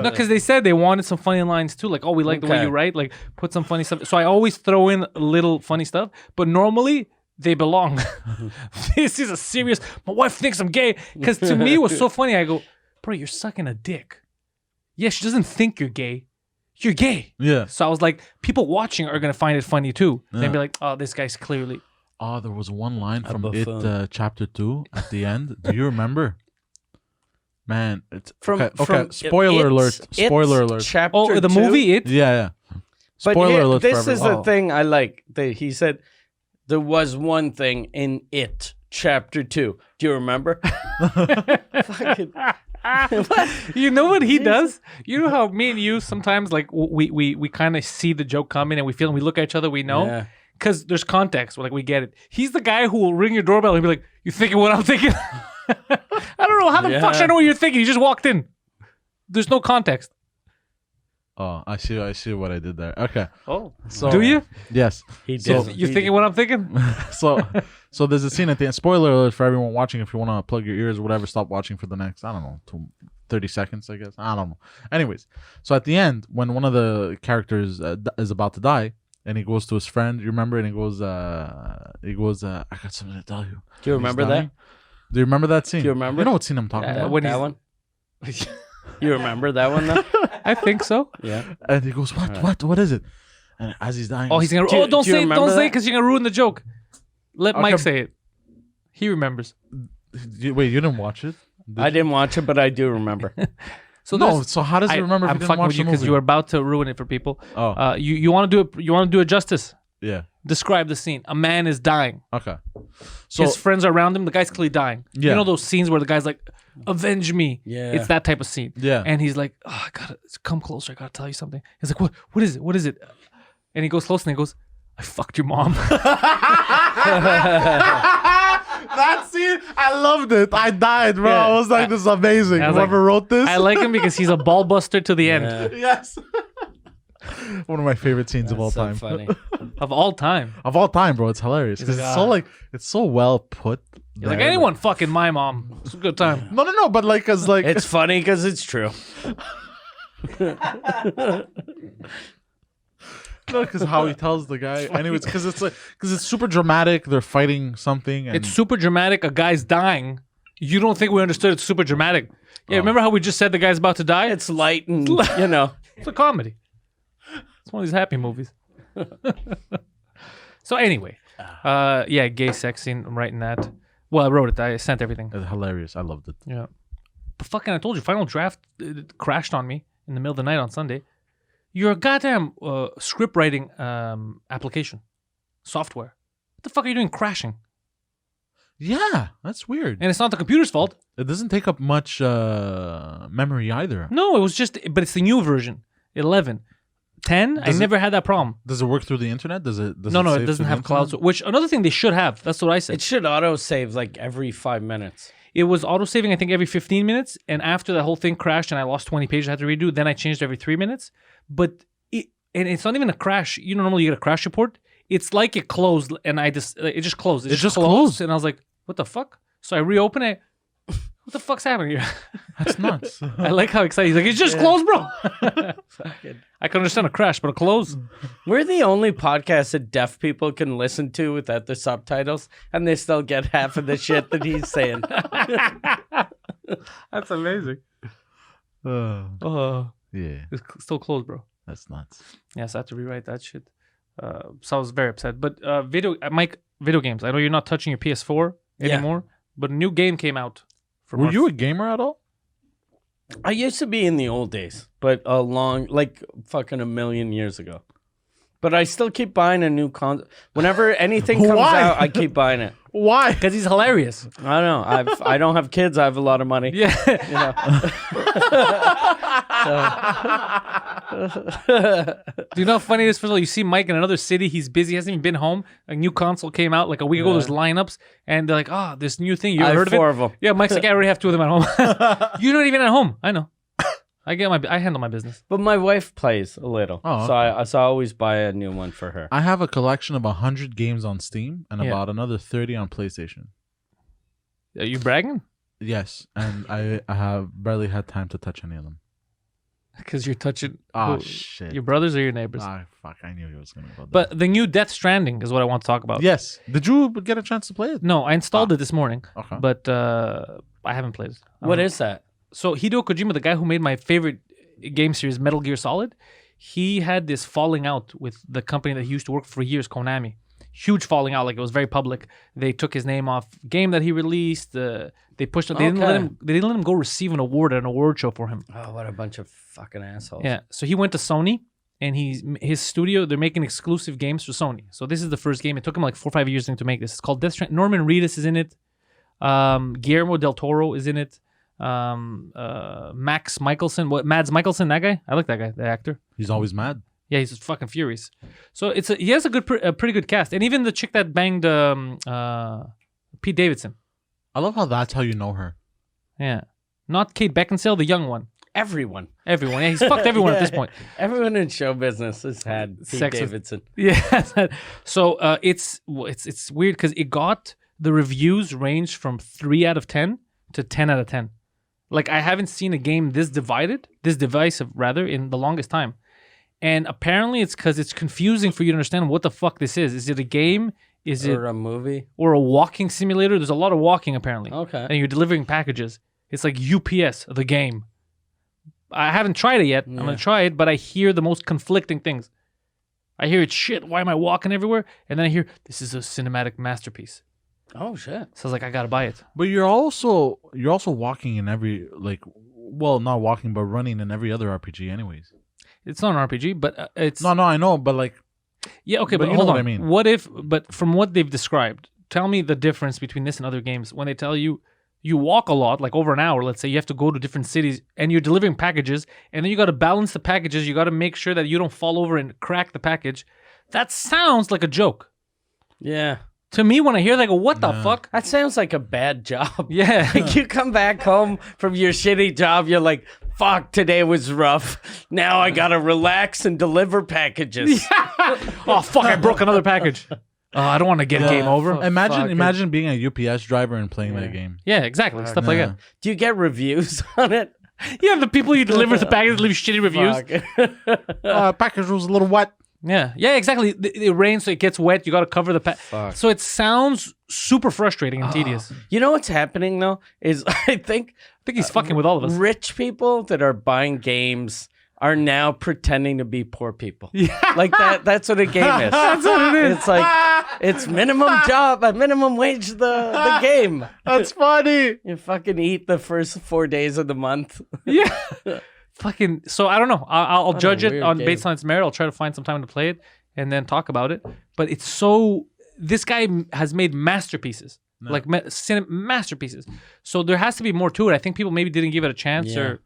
because they said they wanted some funny lines too. Like, we like the way Okay. you write. Like, put some funny stuff. So I always throw in little funny stuff. But normally, they belong. This is a serious... My wife thinks I'm gay. Because to me, it was so funny. I go, bro, you're sucking a dick. Yeah, she doesn't think you're gay. You're gay. Yeah. So I was like, people watching are going to find it funny too. Yeah. They'd be like, oh, this guy's clearly... Oh, there was one line from buffoon. It, chapter 2 at the end. Do you remember? Man, it's From Spoiler alert! Spoiler alert! Chapter Oh, the 2? movie, It? Yeah. But Spoiler here, alert! this for is everyone. the thing I like. He said there was one thing in It Chapter 2. Do you remember? Fucking, You know what he does? You know how me and you sometimes like we kind of see the joke coming and we feel and we look at each other, we know Yeah. because there's context. We're like, we get it. He's the guy who will ring your doorbell and be like, "You thinking what I'm thinking?" I don't know how the fuck should I know what you're thinking. You just walked in. There's no context. Oh, I see what I did there. Okay. Oh, So do you? Yes. He did. So- You're thinking what I'm thinking? So there's a scene at the end. Spoiler alert for everyone watching. If you want to plug your ears or whatever, stop watching for the next, I don't know, 30 seconds, I guess. I don't know. Anyways, so at the end, when one of the characters is about to die, and he goes to his friend, you remember? And he goes, I got something to tell you. Do you And he's remember that? dying. Do you remember that scene? Do you remember? You know what scene I'm talking about? when that he's- one? You remember that one though? I think so. Yeah. And he goes, what is it? And as he's dying, Oh, he's gonna. Do you- don't do you say, remember don't say, that? because you're gonna ruin the joke. Let Mike Okay. say it. He remembers. wait, you didn't watch it? I didn't watch it, but I do remember. So No, there's- so how does he remember if I'm he didn't fucking watch with you the because movie? you were about to ruin it for people. Oh, You want to do it? You want to do it justice? yeah. Describe the scene. A man is dying. Okay. So His friends are around him. The guy's clearly dying. Yeah. You know those scenes where the guy's like, "Avenge me." Yeah. It's that type of scene. Yeah. And he's like, "Oh, I gotta come closer. I gotta tell you something." He's like, "What? What is it? What is it?" And he goes close and he goes, "I fucked your mom." that scene, I loved it. I died, bro. Yeah. I was like, this is amazing. I was Whoever wrote this. I like him because he's a ball buster to the end Yeah. Yes. One of my favorite scenes of all That's so time. funny. of all time. Of all time, bro. It's hilarious. 'Cause like, it's so like it's so well put. He's like, there. anyone fucking my mom. It's a good time. No, but like, cause like It's funny because it's true. no, cause how he tells the guy. Anyways, cause it's super dramatic. They're fighting something. And It's super dramatic. A guy's dying. You don't think we understood it's super dramatic. Yeah, remember how we just said the guy's about to die? It's light and, you know. It's a comedy. It's one of these happy movies. So anyway, yeah, gay sex scene. I'm writing that. Well, I wrote it. I sent everything. it's hilarious. I loved it. Yeah. But fucking, I told you, Final Draft crashed on me in the middle of the night on Sunday. You're a goddamn script writing application software. What the fuck are you doing crashing? Yeah, that's weird. And it's not the computer's fault. It doesn't take up much memory either. No, it was just, but it's the new version, 11. 10, I never had that problem. Does it work through the internet? Does it? No, it doesn't have cloud. Which another thing they should have. That's what I said. It should auto save like every 5 minutes. It was auto saving, I think, every 15 minutes. And after the whole thing crashed and I lost 20 pages, I had to redo. Then I changed every 3 minutes. But it's not even a crash. You know, normally you get a crash report. It's like it closed, and it just closed. It just closed, and I was like, "What the fuck?" So I reopen it. What the fuck's happening here? That's nuts. I like how excited he's like, "It's just closed, bro." I can understand a crash, but a close. We're the only podcast that deaf people can listen to without the subtitles, and they still get half of the shit that he's saying. That's amazing. Yeah, It's still closed, bro. that's nuts. Yes, I had to rewrite that shit. So I was very upset. But video games. I know you're not touching your PS4 anymore, but a new game came out. Were you a gamer at all? I used to be in the old days, but fucking a million years ago. But I still keep buying a new console. Whenever anything comes Why? out, I keep buying it. Why? Because he's hilarious. I don't know. I don't have kids. I have a lot of money. Yeah. You know. Do you know how funny it is? First of all, you see Mike in another city. He's busy. He hasn't even been home. A new console came out like a week ago. There's lineups. And they're like, this new thing. You I ever have heard of it? 4 of them. Yeah, Mike's like, I already have 2 of them at home. You're not even at home. I know. I handle my business. But my wife plays a little. Oh, so I always buy a new one for her. I have a collection of 100 games on Steam and Yeah. about another 30 on PlayStation. Are you bragging? Yes, and I have barely had time to touch any of them. Because you're touching Shit. your brothers or your neighbors. Fuck, I knew he was going to go there. But the new Death Stranding is what I want to talk about. Yes. Did you get a chance to play it? No, I installed it this morning, Okay. but I haven't played it. What is that? So Hideo Kojima, the guy who made my favorite game series, Metal Gear Solid, he had this falling out with the company that he used to work for years, Konami. Huge falling out, like it was very public. They took his name off game that he released. They pushed him. They didn't let him go receive an award at an award show for him. Oh, what a bunch of fucking assholes. Yeah. So he went to Sony, and his studio, they're making exclusive games for Sony. So this is the first game. It took him like 4 or 5 years to make this. It's called Death Stranding. Norman Reedus is in it. Guillermo del Toro is in it. Mads Mikkelsen, that guy. I like that guy, the actor. He's always mad. Yeah, he's ffucking furious. So he has a pretty good cast, and even the chick that banged Pete Davidson. I love how that's how you know her. Yeah, not Kate Beckinsale, the young one. Everyone. Everyone. Yeah, he's fucked everyone at this point. Everyone in show business has had Pete Sex with- Davidson. Yeah. So it's weird because it got the reviews range from 3 out of 10 to 10 out of 10. Like I haven't seen a game this divisive rather, in the longest time. And apparently it's because it's confusing for you to understand what the fuck this is. Is it a game? Is it a movie? or a walking simulator? There's a lot of walking apparently. Okay. And you're delivering packages. It's like UPS, the game. I haven't tried it yet. I'm gonna try it, but I hear the most conflicting things. I hear it's shit. Why am I walking everywhere? And then I hear this is a cinematic masterpiece. Oh shit. So I was like, I gotta buy it. But you're also walking in every not walking but running in every other RPG anyways. It's not an RPG, but it's No, I know, but like yeah, okay, but you know hold what on. I mean. What if? But from what they've described, tell me the difference between this and other games. When they tell you you walk a lot, like over an hour, let's say, you have to go to different cities, and you're delivering packages, and then you got to balance the packages. You got to make sure that you don't fall over and crack the package. That sounds like a joke Yeah. to me. When I hear that, I go, "What the fuck?" That sounds like a bad job. Yeah. Like you come back home from your shitty job, you're like, fuck, today was rough. Now I gotta relax and deliver packages. Oh fuck! I broke another package. Oh, I don't want to get game over. Imagine being a UPS driver and playing that game. Yeah, exactly. Stuff like that. Do you get reviews on it? Yeah, the people you deliver the packages leave shitty reviews. Package was a little wet. Yeah, exactly. It rains, so it gets wet. You got to cover the so it sounds super frustrating and tedious. You know what's happening though is I think He's fucking with all of us. rich people that are buying games are now pretending to be poor people. Yeah. Like that's what a game is. That's what it is. It's like it's minimum wage the game. That's funny. You fucking eat the first 4 days of the month. Yeah. Fucking. So I don't know. I'll judge it weird based on its merit. I'll try to find some time to play it and then talk about it. But it's so. This guy has made masterpieces. No. like masterpieces. So there has to be more to it. I think people maybe didn't give it a chance, Yeah. or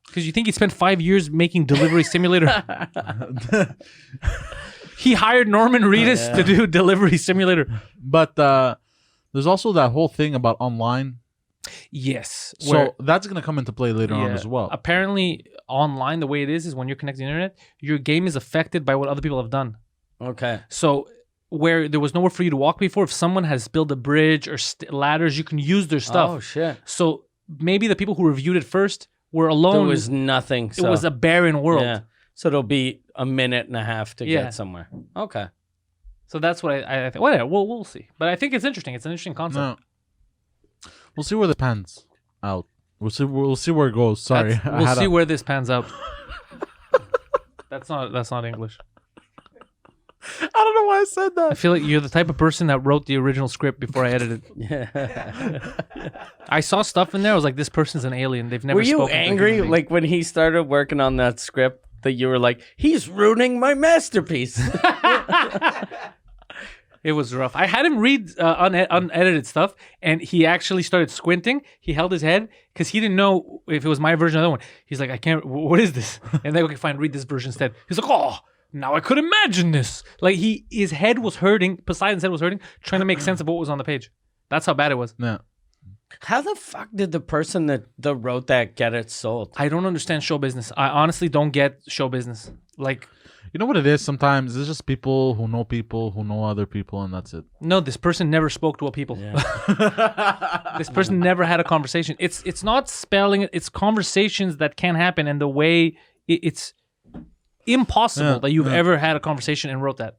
because you think he spent 5 years making Delivery Simulator. He hired Norman Reedus to do Delivery Simulator. But there's also that whole thing about online. Yes. So that's going to come into play later on as well. Apparently, online, the way it is when you're connected to the internet, your game is affected by what other people have done. Okay. So where there was nowhere for you to walk before, if someone has built a bridge or ladders, you can use their stuff. Oh, shit. So maybe the people who reviewed it first were alone. There was nothing. It was a barren world. Yeah. So it'll be a minute and a half to Yeah. get somewhere. Okay. So that's what I think. Whatever, we'll see. But I think it's interesting. It's an interesting concept. No. We'll see where the pans out. We'll see where it goes. Sorry. We'll see where this pans out. That's not English. I don't know why I said I that. feel like you're the type of person that wrote the original script before I edited. Yeah. I saw stuff in there. I was like, this person's an alien. They've never Were you spoken to a angry human being. like when he started working on that script that you were like, he's ruining my masterpiece? It was rough. I had him read unedited stuff, and he actually started squinting. He held his head because he didn't know if it was my version or the other one. He's like, I can't, what is this? And then, okay, fine, read this version instead. He's like, oh, now I could imagine this. Like, his head was hurting, Poseidon's head was hurting, trying to make sense of what was on the page. That's how bad it was. Yeah. How the fuck did the person that wrote that get it sold? I don't understand show business. I honestly don't get show business. Like, You know what it is? Sometimes it's just people who know other people, and that's it. no, this person never spoke to a people. This person never had a conversation. It's not spelling it. It's conversations that can happen, and the way it's impossible that you've ever had a conversation and wrote that.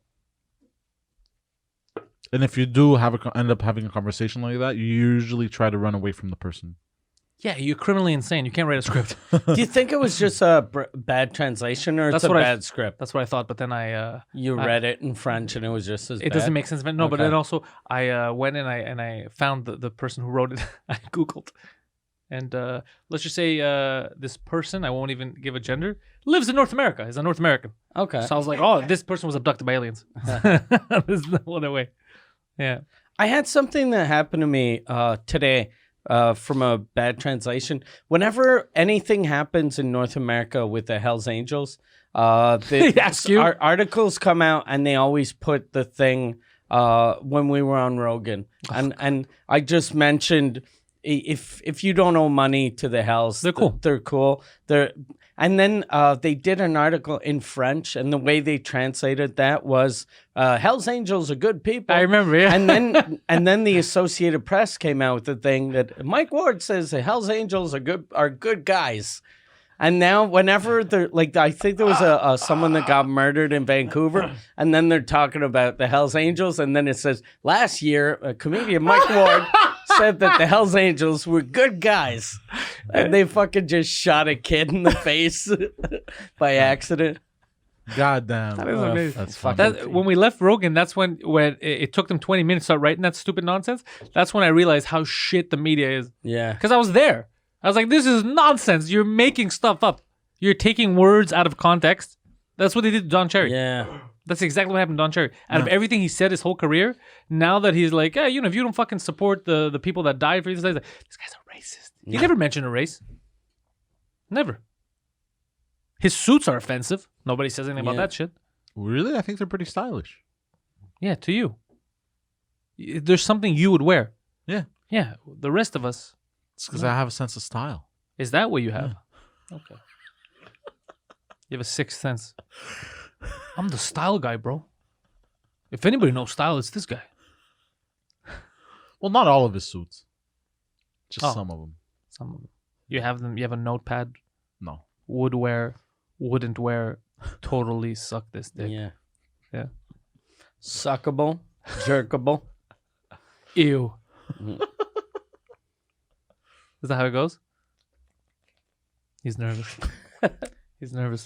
And if you do end up having a conversation like that, you usually try to run away from the person. Yeah, you're criminally insane. You can't write a script. Do you think it was just a bad translation or That's it's a what bad script? That's what I thought, but then I Read it in French and it was just as bad? it doesn't make sense. No, but Okay. then also I went and I found the person who wrote it. I Googled. And let's just say this person, I won't even give a gender, lives in North America. Is a North American. Okay. So I was like, oh, this person was abducted by aliens. There's no other way. Yeah. I had something that happened to me today from a bad translation. Whenever anything happens in North America with the Hells Angels, They ask you? articles come out and they always put the thing when we were on Rogan. And I just mentioned if you don't owe money to the Hells, They're cool. They're cool. And then they did an article in French, and the way they translated that was Hell's Angels are good people. I remember, yeah. and then the Associated Press came out with the thing that Mike Ward says the Hell's Angels are good guys. And now whenever they're like, I think there was someone that got murdered in Vancouver, and then they're talking about the Hell's Angels, and then it says last year a comedian Mike Ward said that the Hell's Angels were good guys, and they fucking just shot a kid in the face by accident. God damn. That is amazing. That's Fucking fucking. When we left Rogan, that's when it took them 20 minutes to start writing that stupid nonsense. That's when I realized how shit the media is. Yeah. Because I was there. I was like, this is nonsense. You're making stuff up. You're taking words out of context. That's what they did to Don Cherry. Yeah. That's exactly what happened to Don Cherry. Out of everything he said his whole career, now that he's like, if you don't fucking support the people that died for you, this guy's a racist. He never mentioned a race. Never. His suits are offensive. Nobody says anything about that shit. Really? I think they're pretty stylish. Yeah, to you. There's something you would wear. Yeah. Yeah, the rest of us. It's because I have a sense of style. Is that what you have? Okay. You have a sixth sense. I'm the style guy, bro. If anybody knows style, it's this guy. Well, not all of his suits. Just Oh. some of them. Some of them. You have them. You have a notepad. No. Would wear, wouldn't wear. Totally suck this dick. Yeah. Yeah. Suckable, jerkable. Ew. Is that how it goes? He's nervous. He's nervous.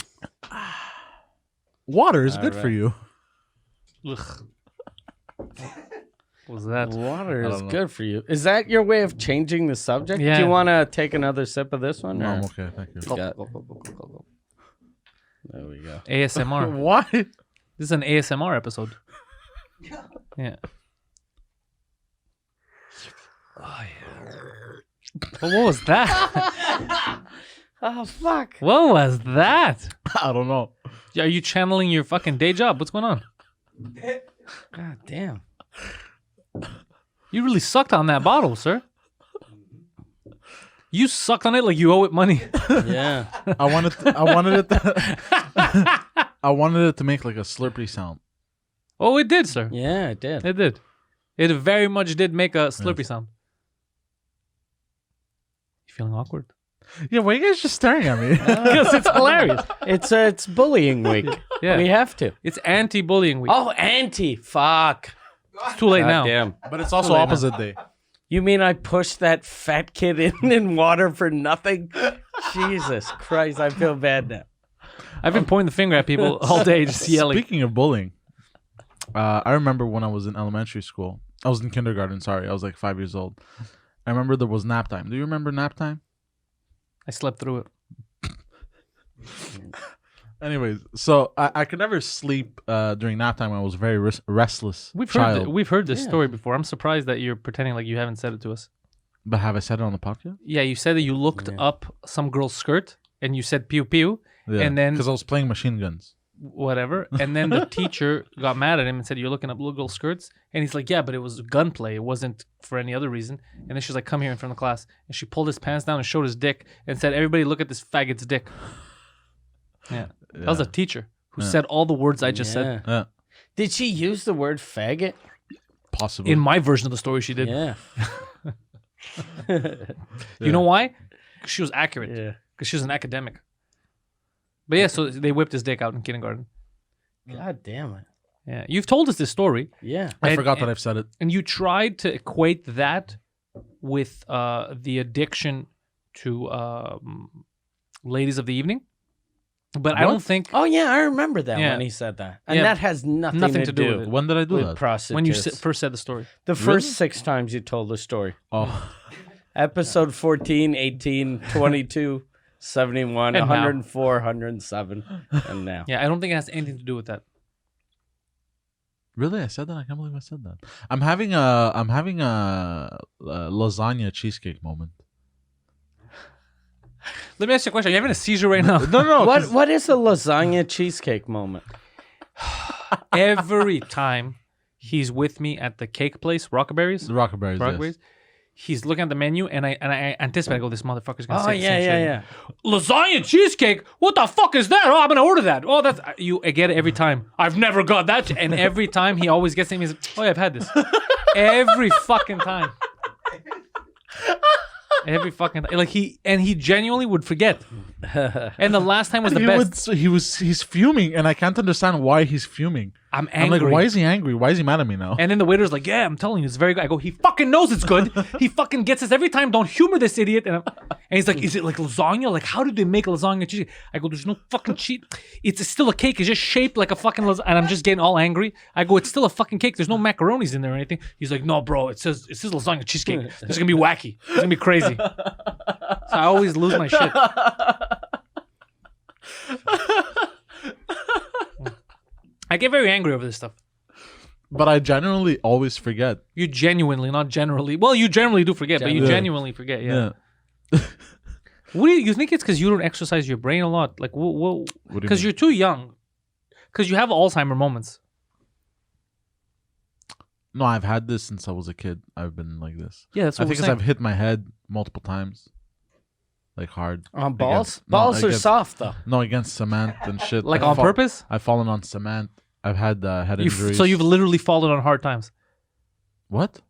Water is All good for right. you. Ugh. What was that? Water I is don't know. good for you. Is that your way of changing the subject? Yeah. Do you want to take another sip of this one? No, or- I'm okay. Thank you. You got- There we go. ASMR. Why? This is an ASMR episode. Yeah. Well, what was that? Oh, fuck. What was that? I don't know. Are you channeling your fucking day job? What's going on? God damn. You really sucked on that bottle, sir. You sucked on it like you owe it money. Yeah. I wanted it to make like a slurpy sound. Oh, it did, sir. Yeah, it did. It did. It very much did make a slurpy sound. You feeling awkward? Yeah, why are you guys just staring at me? Because it's hilarious. It's bullying week. Yeah. We have to. It's anti-bullying week. Oh, Fuck. It's too late God now. damn. But it's also opposite day. You mean I pushed that fat kid in water for nothing? Jesus Christ, I feel bad now. I've been pointing the finger at people all day, just yelling. Speaking of bullying, I remember when I was in elementary school. I was in kindergarten. Sorry, I was like 5 years old. I remember there was nap time. Do you remember nap time? I slept through it. Anyways, so I could never sleep during nap time. I was a very restless child. We've heard this story before. I'm surprised that you're pretending like you haven't said it to us. But have I said it on the podcast? Yeah, you said that you looked up some girl's skirt and you said pew pew, Yeah, and then because I was playing machine guns. whatever, and then the teacher got mad at him and said, "You're looking up little girl skirts," and he's like, "Yeah, but it was gunplay. It wasn't for any other reason." And then she's like, "Come here in front of the class," and she pulled his pants down and showed his dick and said, "Everybody, look at this faggot's dick." Yeah, that was a teacher who said all the words I just said. Yeah, Did she use the word faggot? possibly. In my version of the story, she did. Yeah. You know why? 'Cause she was accurate. Yeah. Because she was an academic. But yeah, so they whipped his dick out in kindergarten. God damn it. Yeah, you've told us this story, Yeah. I and- forgot that I've said it. and you tried to equate that with the addiction to ladies of the evening. But I don't think Oh yeah, I remember that Yeah. when he said that, and Yeah. that has nothing, Nothing to to do do with it. When did I do with that? prostitutes. when you first said the story. the first 6 times you told the story. Oh, Episode 14, 18, 22, 71, And now. 104, 107, and now. Yeah, I don't think it has anything to do with that. really? I said that? I can't believe I said that. I'm having a lasagna cheesecake moment. Let me ask you a question. Are you having a seizure right now? No. What is a lasagna cheesecake moment? Every time he's with me at the cake place, Rockaberries, The Rockaberries. Rockaberries, he's looking at the menu, and I anticipate. I go, this motherfucker's gonna Oh say the yeah, same yeah, shit. yeah. Lasagna cheesecake? What the fuck is that? Oh, I'm gonna order that. Oh, that's you. I get it every time. I've never got that, and every time he always gets to me. He's like, oh, yeah, I've had this. Every fucking time. Every fucking time. Like he genuinely would forget. And the last time was the best. He's fuming, and I can't understand why he's fuming. I'm I'm angry. like, why is he angry? Why is he mad at me now? And then the waiter's like, yeah, I'm telling you, it's very good. I go, he fucking knows it's good. He fucking gets this every time. Don't humor this idiot. And he's like, is it like lasagna? Like, how did they make lasagna cheese? I go, there's no fucking cheese. It's still a cake. It's just shaped like a fucking lasagna. And I'm just getting all angry. I go, it's still a fucking cake. There's no macaronis in there or anything. He's like, no, bro, it says lasagna cheesecake. This is going to be wacky. It's going to be crazy. So I always lose my shit. I get very angry over this stuff. But I genuinely always forget. You genuinely, not generally. Well, you generally do forget, but you Yeah. genuinely forget. Yeah. Yeah. What do you think? It's because you don't exercise your brain a lot? Like, What do you because mean? you're too young. Because you have Alzheimer moments. No, I've had this since I was a kid. I've been like this. Yeah, that's I what think we're because saying. I've hit my head multiple times. Like hard. On balls? No, Balls are against- soft though. No, against cement and shit. Like I've on purpose? I've fallen on cement. I've had head injuries. So you've literally fallen on hard times. What?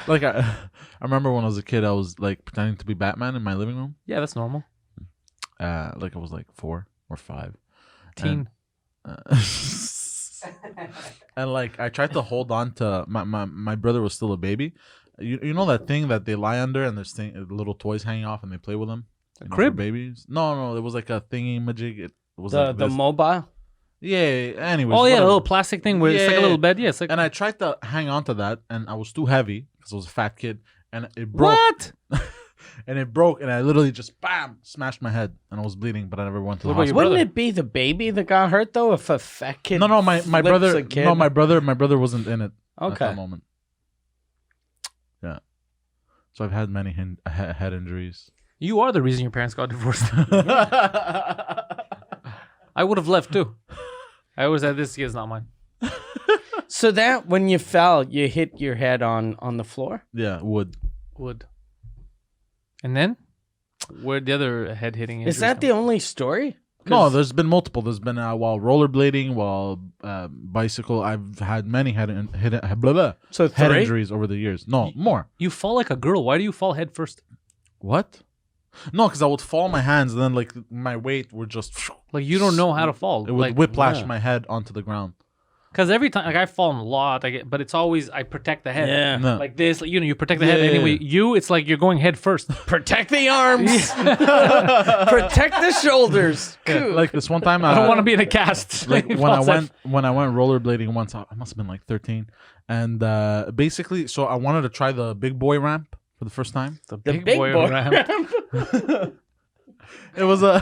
Like I remember when I was a kid, I was like pretending to be Batman in my living room. Yeah, that's normal. Like I was like 4 or 5. Teen. And like I tried to hold on to my brother was still a baby. You know that thing that they lie under and there's little toys hanging off and they play with them. You know, for crib? babies? No, it was like a thingy majig. It was The like the this. mobile. Yeah. Anyways. Oh, yeah, whatever. the little plastic thing where it's like a Yeah. little bed. Yeah, it's like. And I tried to hang on to that, and I was too heavy because I was a fat kid, and it broke. What? And it broke, and I literally just bam smashed my head, and I was bleeding, but I never went to the What about your hospital. Wouldn't brother? it be the baby that got hurt though? If a fat kid. No, my flips brother. a kid? No, my brother wasn't in it at Okay. that moment. Yeah. So I've had many head injuries. You are the reason your parents got divorced. I would have left too. I always said this kid's not mine. So that when you fell, you hit your head on the floor? Yeah, wood. And then? Where'd the other head hitting Is that the only story? No, there's been multiple. There's been while rollerblading, while bicycle. I've had many head injuries over the years. No, more. You fall like a girl. Why do you fall head first? What? No, because I would fall on my hands, and then like my weight would just Like you don't know how to fall. it would Like, whiplash my head onto the ground. Because every time, like I've fallen a lot, but it's always I protect the head. Yeah. No. Like this, like, you protect the head anyway. It's like you're going head first. Protect the arms. Protect the shoulders. Cool. Like this one time, I don't want to be in a cast. like when I went rollerblading once. I must have been like 13, and basically, so I wanted to try the big boy ramp for the first time. The big boy ramp. It was a.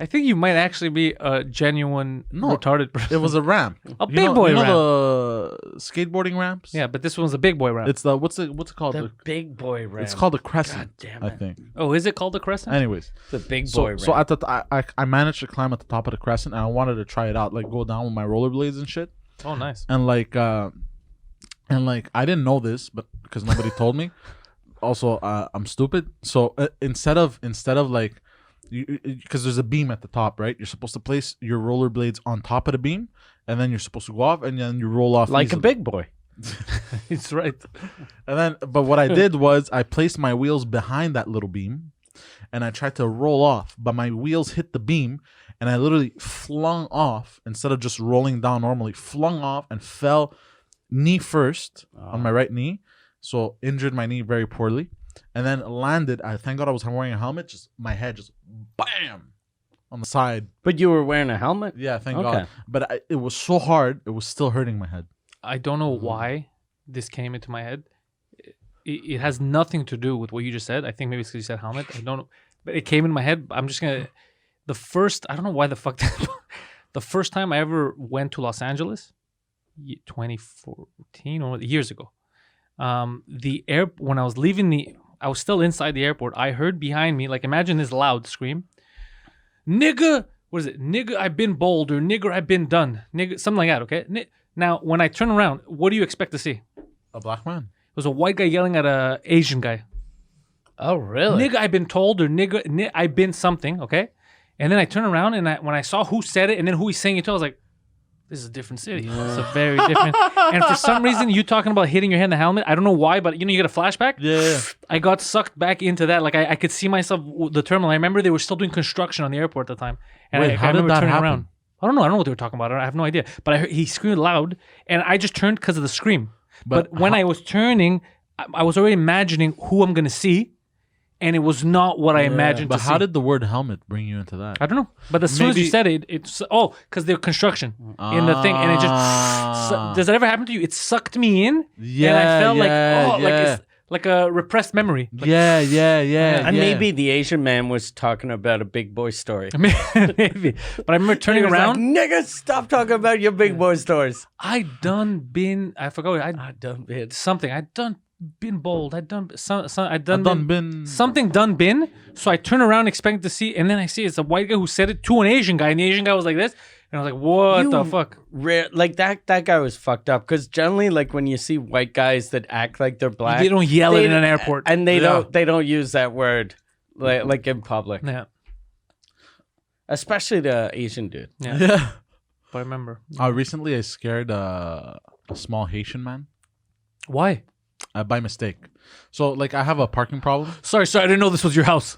I think you might actually be a genuine retarded person. It was a ramp. A big boy ramp. The skateboarding ramps. Yeah, but this one's a big boy ramp. It's the what's it called? The big boy ramp. It's called the crescent. God damn I it. think. Oh, is it called the crescent? Anyways, The big boy so ramp. at the I managed to climb at the top of the crescent, and I wanted to try it out, like go down with my rollerblades and shit. Oh, nice. And like I didn't know this, but because nobody told me. Also, I'm stupid. So instead of like, because there's a beam at the top, right? You're supposed to place your rollerblades on top of the beam, and then you're supposed to go off, and then you roll off like easily. a big boy. It's right. And then, but what I did was I placed my wheels behind that little beam, and I tried to roll off, but my wheels hit the beam, and I literally flung off instead of just rolling down normally. Flung off and fell knee first on my right knee. So injured my knee very poorly, and then landed. I thank God I was wearing a helmet. Just my head just bam on the side. But you were wearing a helmet? Yeah, thank Okay. God. But it was so hard. It was still hurting my head. I don't know why this came into my head. It has nothing to do with what you just said. I think maybe it's because you said helmet. I don't know. But it came in my head. I'm just going to... I don't know why the fuck... The first time I ever went to Los Angeles, 2014 or years ago, when I was leaving I was still inside the airport. I heard behind me, like imagine this loud scream, nigga, what is it? Nigga, I've been bold, or nigger, I've been done. Nigga, something like that, okay? Now, when I turn around, what do you expect to see? A black man. It was a white guy yelling at a Asian guy. Oh, really? Nigga, I've been told, or nigga, I've been something, okay? And then I turn around, and when I saw who said it, and then who he's saying it to, I was like, this is a different city. It's a very different. And for some reason, you talking about hitting your head in the helmet. I don't know why, but you get a flashback. Yeah. I got sucked back into that. Like I could see myself the terminal. I remember they were still doing construction on the airport at the time. And Wait, I how did remember that turning happen? around. I don't know what they were talking about. I have no idea. But I heard he screamed loud, and I just turned because of the scream. But when I was turning, I was already imagining who I'm gonna see. And it was not what I imagined But to how see. did the word helmet bring you into that? I don't know. But as soon as you Maybe- said it, it's because they're construction in the thing, and it just does that ever happen to you? It sucked me in, and I Yeah, felt yeah, like yeah. it's like a repressed memory. Like, Yeah. And maybe the Asian man was talking about a big boy story. maybe. But I remember turning He was around. like, nigga, stop talking about your big boy stories. I forgot. I done been. Something. I done been bold. I done been. something done been. So I turn around expecting to see, and then I see it's a white guy who said it to an Asian guy, and the Asian guy was like this, and I was like, what the fuck? Like that guy was fucked up because generally, like when you see white guys that act like they're black, They don't yell it in an airport. and they don't use that word like in public, Yeah. especially the Asian dude. Yeah. Yeah. But I remember. Recently, I scared a small Haitian man Why? by mistake. So, like, I have a parking problem. Sorry, I didn't know this was your house.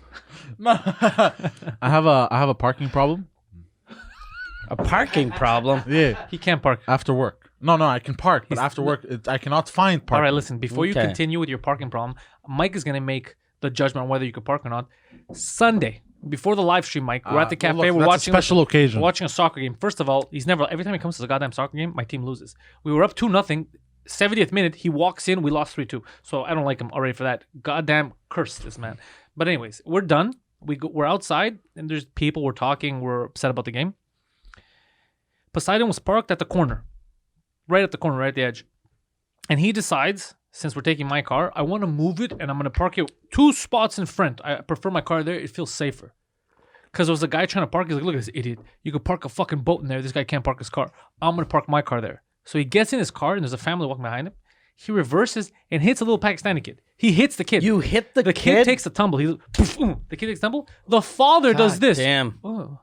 I have a parking problem. A parking problem. Yeah, He can't park. after work. No, I can park, but after work, I cannot find parking. All right, listen. Before you Okay. continue with your parking problem, Mike is gonna make the judgment on whether you could park or not. Sunday, before the live stream, Mike, we're at the cafe. Look, we're that's watching a special occasion. We're watching a soccer game. First of all, every time he comes to the goddamn soccer game, my team loses. We were up 2-0. 70th minute, he walks in. We lost 3-2. So I don't like him already for that. Goddamn curse, this man. But anyways, we're done. We're outside, and there's people. We're talking. We're upset about the game. Poseidon was parked at the corner, right at the corner, right at the edge. And he decides since we're taking my car, I want to move it and I'm going to park it 2 spots in front. I prefer my car there. It feels safer. Because there was a guy trying to park. He's like, look at this idiot. You could park a fucking boat in there. This guy can't park his car. I'm going to park my car there. So he gets in his car and there's a family walking behind him. He reverses and hits a little Pakistani kid. He hits the kid. You hit the kid? The kid takes a tumble. The kid takes a tumble. The father does this. Damn. Oh.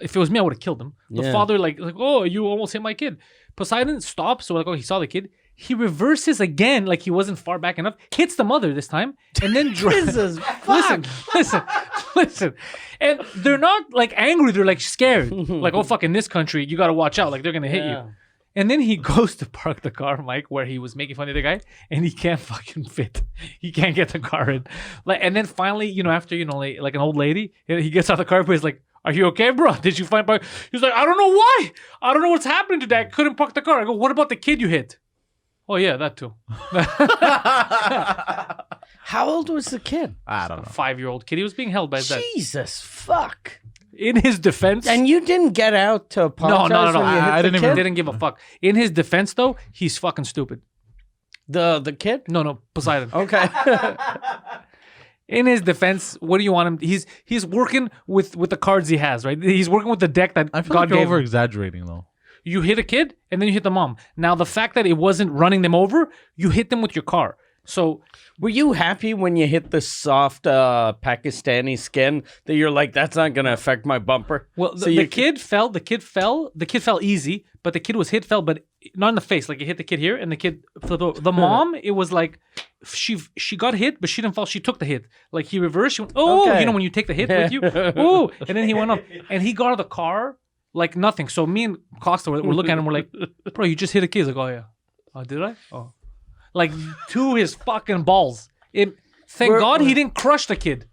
If it was me, I would have killed him. The father like, oh, you almost hit my kid. Poseidon stops. So like, oh, he saw the kid. He reverses again, like he wasn't far back enough. Hits the mother this time, and then Jesus, listen. And they're not like angry. They're like scared. Like, oh fuck, in this country, you gotta watch out. Like they're gonna hit you. And then he goes to park the car, Mike, where he was making fun of the guy, and he can't fucking fit. He can't get the car in. Like, and then finally, after like an old lady, he gets out of the car, but he's like, "Are you okay, bro? Did you find park?" He's like, "I don't know why. I don't know what's happening today. I couldn't park the car." I go, "What about the kid you hit?" Oh yeah, that too. How old was the kid? I don't know. 5-year-old kid. He was being held by his dad. Jesus fuck. In his defense, and you didn't get out to apologize. No. When you hit I didn't give a fuck. In his defense, though, he's fucking stupid. The kid? No, Poseidon. Okay. In his defense, what do you want him? He's working with the cards he has, right? He's working with the deck that I feel God like you're gave over him. exaggerating though. You hit a kid and then you hit the mom. Now the fact that it wasn't running them over, you hit them with your car. So were you happy when you hit the soft Pakistani skin that you're like, that's not gonna affect my bumper? Well, the kid fell. The kid fell easy, but the kid was hit, but not in the face. Like it hit the kid here, and the kid flipped over. The mom, it was like she got hit, but she didn't fall. She took the hit. Like he reversed. She went, Okay. When you take the hit with you, oh, and then he went up, and he got out of the car like nothing. So me and Costa were looking at him. We're like, bro, you just hit a kid. He's like, oh yeah, oh did I? Oh. Like to his fucking balls. Thank God he didn't crush the kid.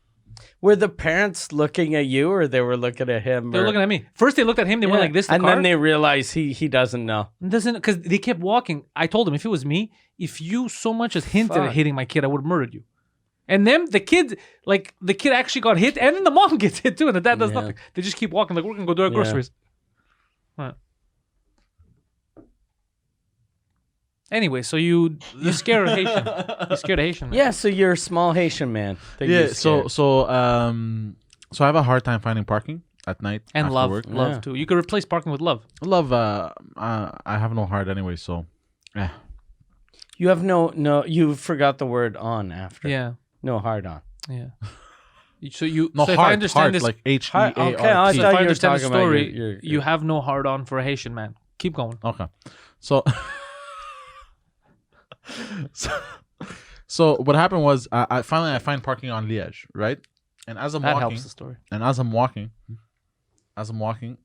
Were the parents looking at you, or they were looking at him? They were looking at me. First, they looked at him. They went like this. And then they realized he doesn't know. Because they kept walking. I told him, if it was me, if you so much as hinted at hitting my kid, I would have murdered you. And then the kid actually got hit, and then the mom gets hit too, and the dad does nothing. They just keep walking. Like, we're gonna go do our groceries. Right. Anyway, so you scared a Haitian. You scared a Haitian man. Yeah, so you're a small Haitian man. So I have a hard time finding parking at night and after love, work. love too. You could replace parking with love. Love. I have no heart anyway, so yeah. You have no. You forgot the word on after. Yeah. No hard on. Yeah. So you. No so heart. if I understand heart, this, like HEART. Okay, I so if I thought you were understand the talking story, about you have no hard on for a Haitian man. Keep going. Okay, so. So what happened was I finally find parking on Liège, right? And as I'm that walking, helps the story. And as I'm walking,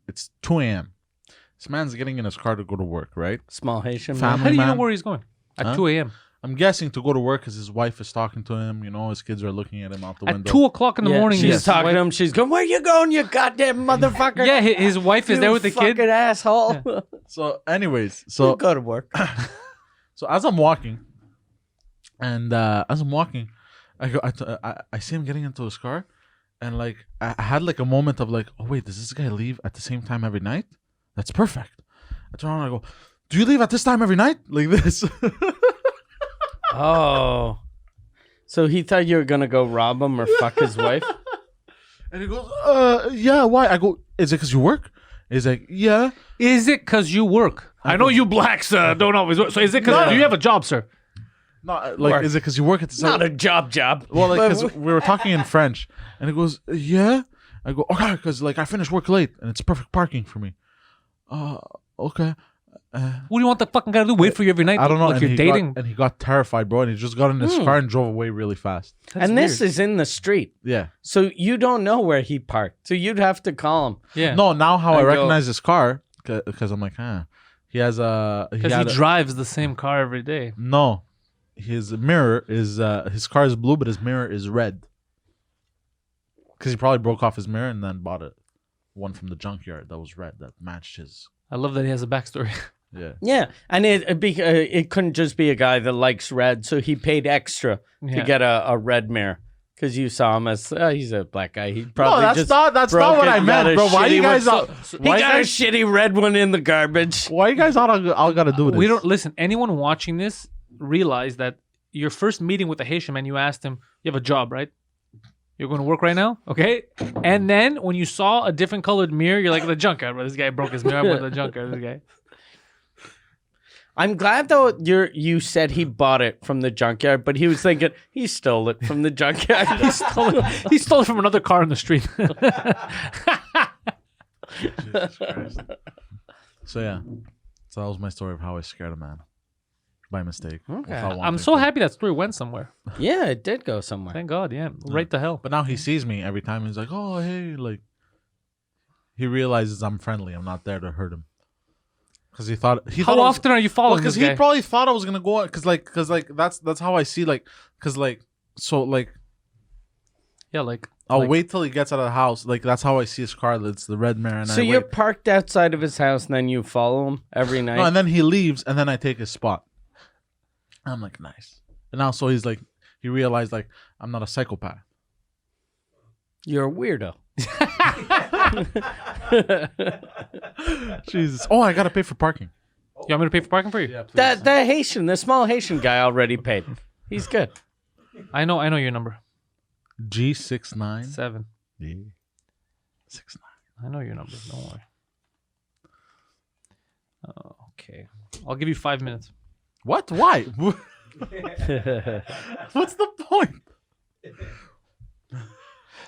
it's 2 a.m. This man's getting in his car to go to work, right? Small Haitian Family man. How do you know man. where he's going at Huh? 2 a.m.? I'm guessing to go to work because his wife is talking to him. His kids are looking at him out the At window. 2 o'clock in the morning, She's his talking wife- to him. She's going, "Where you going, you goddamn motherfucker?" Yeah, his wife is You there with the fucking kid. asshole. So, anyways, You go to work. So as I'm walking, and I see him getting into his car, and like I had like a moment of like, oh wait, does this guy leave at the same time every night? That's perfect. I turn around and I go, do you leave at this time every night? Like this. Oh. So he thought you were going to go rob him or fuck his wife? And he goes, yeah, why? I go, is it because you work? He's like, yeah. Is it because you work? I know you blacks don't always work. So is it because do you have a job, sir? No, like, is it because you work at the Not a job. Well, like, because we were talking in French, and he goes, yeah. I go, okay, because like I finish work late, and it's perfect parking for me. Okay. What do you want the fucking guy to do? Wait for you every night? I don't know. Like and you're dating? And he got terrified, bro, and he just got in his car and drove away really fast. That's And this weird. is in the street. Yeah. So you don't know where he parked. So you'd have to call him. Yeah. No, now how I go- recognize his car, because I'm like, he has a... Because he drives the same car every day. No. His mirror is... his car is blue, but his mirror is red. Because he probably broke off his mirror and then bought one from the junkyard that was red, that matched his... I love that he has a backstory. Yeah. Yeah. And it couldn't just be a guy that likes red. So he paid extra to get a red mirror. Because you saw him as he's a black guy. He probably that's not what I meant, bro. Why you guys? He got a shitty red one in the garbage. Why you guys all gotta do this? We don't listen. Anyone watching this realize that your first meeting with a Haitian man, you asked him, "You have a job, right? You're going to work right now, okay?" And then when you saw a different colored mirror, you're like, "The junkyard, bro. This guy broke his mirror with the junkyard. This guy." I'm glad though you said he bought it from the junkyard, but he was thinking he stole it from the junkyard. He stole it from another car in the street. Jesus Christ. So yeah, so that was my story of how I scared a man by mistake. Okay. I'm so happy that story went somewhere. Yeah, it did go somewhere. Thank God. Yeah, right to hell. But now he sees me every time. He's like, "Oh, hey," like he realizes I'm friendly. I'm not there to hurt him. Because he thought How often are you following because this guy? he probably thought I was gonna go because that's how I see Yeah, like I'll wait till he gets out of the house. Like that's how I see his car. It's the red mirror. And So I you're wait. parked outside of his house, and then you follow him every night. No, and then he leaves, and then I take his spot. I'm like, nice. And now, so he's like, he realized like I'm not a psychopath. You're a weirdo. Jesus. Oh, I gotta pay for parking. You want me to pay for parking for you? Yeah, please. The small Haitian guy already paid. He's good. I know your number. G69. 7. Yeah. 69. I know your number. Don't worry. Okay. I'll give you 5 minutes. What? Why? What's the point?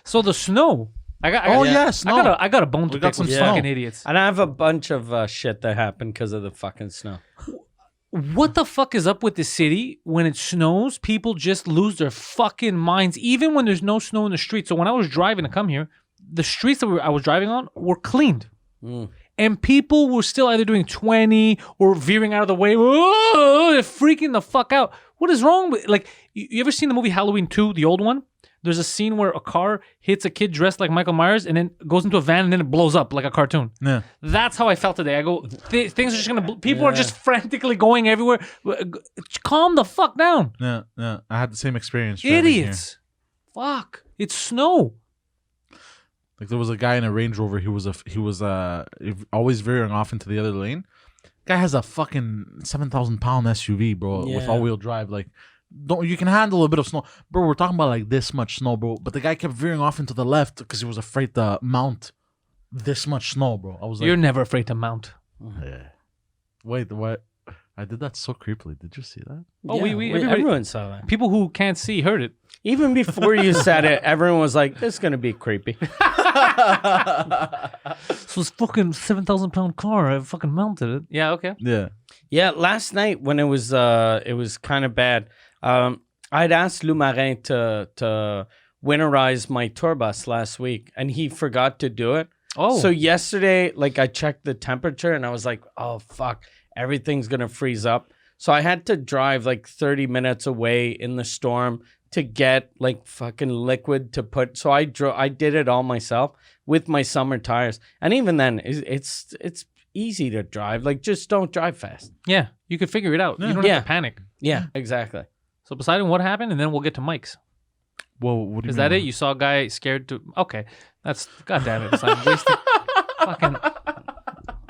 So the snow. I got snow. I got a bone to We got pick with some fucking snow. idiots. And I have a bunch of shit that happened because of the fucking snow. What the fuck is up with this city? When it snows, people just lose their fucking minds, even when there's no snow in the street. So when I was driving to come here, the streets that I was driving on were cleaned. And people were still either doing 20 or veering out of the way. Whoa, they're freaking the fuck out. What is wrong with, like, you ever seen the movie Halloween 2, the old one? There's a scene where a car hits a kid dressed like Michael Myers and then goes into a van and then it blows up like a cartoon. Yeah. That's how I felt today. I go, things are just going to, people are just frantically going everywhere. Calm the fuck down. Yeah, yeah. I had the same experience. driving Idiots. Fuck. It's snow. here. Like there was a guy in a Range Rover. He was always veering off into the other lane. Guy has a fucking 7,000-pound SUV, bro, with Yeah. all-wheel drive. Like, you can handle a bit of snow, bro. We're talking about like this much snow, bro. But the guy kept veering off into the left because he was afraid to mount this much snow, bro. I was like, You're never afraid to mount. yeah. Wait, what? I did that so creepily. Did you see that? Oh, everybody- everyone saw that. People who can't see heard it. Even before you said it, everyone was like, "This is gonna be creepy." So this fucking 7,000-pound car, I fucking mounted it. Yeah, okay. Yeah. Yeah, last night when it was kind of bad. I'd asked Lou Marin to winterize my tour bus last week, and he forgot to do it. Oh. So yesterday, like I checked the temperature, and I was like, "Oh fuck, everything's gonna freeze up." So I had to drive like 30 minutes away in the storm to get like fucking liquid to put. So I did it all myself with my summer tires, and even then, it's easy to drive. Like just don't drive fast. Yeah, you could figure it out. You don't Yeah. have to panic. Yeah, exactly. So Poseidon, what happened? And then we'll get to Mike's. Well, what do you Is mean? that it? You saw a guy scared to... Okay. That's... God damn it, Poseidon. Wasted... Fucking...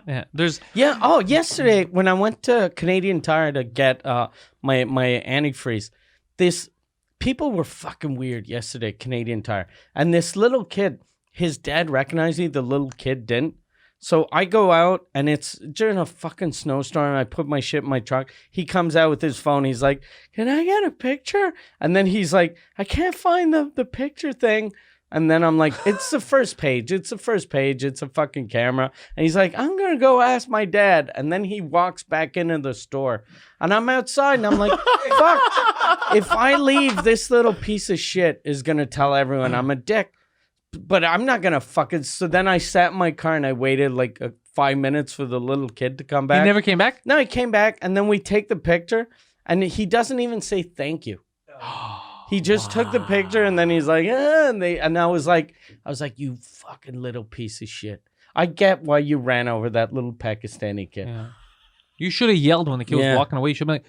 Yeah, there's... Yeah. Oh, yesterday when I went to Canadian Tire to get my antifreeze, people were fucking weird yesterday. Canadian Tire, and this little kid, his dad recognized me. The little kid didn't. So I go out, and it's during a fucking snowstorm. I put my shit in my truck. He comes out with his phone. He's like, "Can I get a picture?" And then he's like, "I can't find the picture thing." And then I'm like, "It's the first page. It's the first page. It's a fucking camera." And he's like, "I'm going to go ask my dad." And then he walks back into the store. And I'm outside, and I'm like, fuck. If I leave, this little piece of shit is going to tell everyone I'm a dick. But I'm not going to fucking... So then I sat in my car, and I waited like 5 minutes for the little kid to come back. He never came back? No, he came back, and then we take the picture, and he doesn't even say thank you. He just took the picture, and then he's like, and I was like, you fucking little piece of shit. I get why you ran over that little Pakistani kid. Yeah. You should have yelled when the kid was Yeah. walking away. You should be like,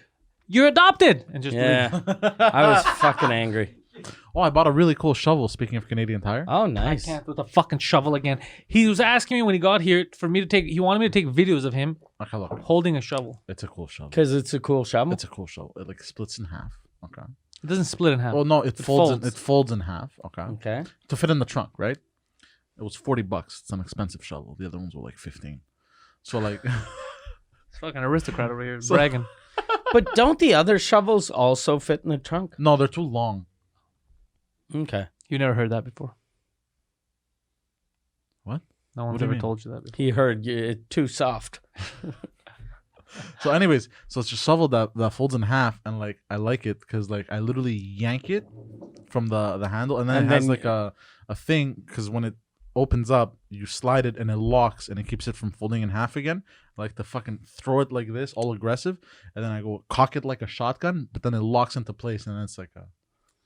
"You're adopted!" And just Yeah. I was fucking angry. Oh, I bought a really cool shovel. Speaking of Canadian Tire. Oh, I nice. can't with a fucking shovel again. He was asking me when he got here for me to take. He wanted me to take videos of him Okay, look. holding a shovel. It's a cool shovel. Because it's a cool shovel. It's a cool shovel. It like splits in half. Okay. It doesn't split in half. Well, no, it folds. folds. It folds in half. Okay. Okay. To fit in the trunk, right? It was $40. It's an expensive shovel. The other ones were like 15. So like, It's fucking aristocrat over here bragging. But don't the other shovels also fit in the trunk? no, they're too long. Okay. You never heard that before. What? No one's What do you ever mean? told you that before. He heard you, it's too soft. So, anyways, so it's a shovel that folds in half, and like I like it because like I literally yank it from the handle, and then And it has then- like a thing because when it opens up, you slide it and it locks and it keeps it from folding in half again. I like to fucking throw it like this, all aggressive, and then I go cock it like a shotgun, but then it locks into place, and then it's like a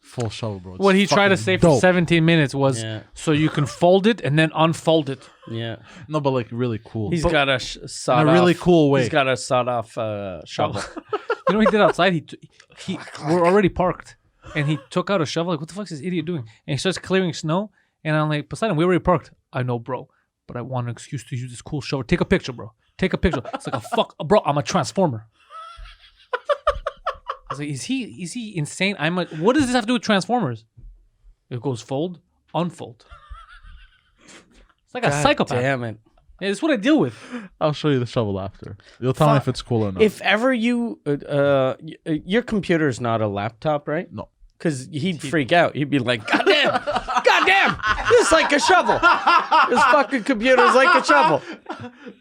full shovel, bro. It's What he tried to fucking say for dope. 17 minutes was Yeah. so you can fold it and then unfold it. Yeah. No, but like really cool. He's got a sawed in a really off- cool way. He's got a sawed off shovel. You know what he did outside? He we're already parked, and he took out a shovel. Like, what the fuck is this idiot doing? And he starts clearing snow. And I'm like, Poseidon, we already parked. I know, bro, but I want an excuse to use this cool shovel. Take a picture, bro. Take a picture. It's like a fuck, bro. I'm a transformer. I was like, is he insane? What does this have to do with Transformers? It goes fold, unfold. It's like a God psychopath. Damn it. Yeah, this is what I deal with. I'll show you the shovel after. You'll tell me if it's cool or not. If ever you, your computer's not a laptop, right? No. Because he'd freak out. He'd be like, God damn, this is like a shovel. This fucking computer's like a shovel.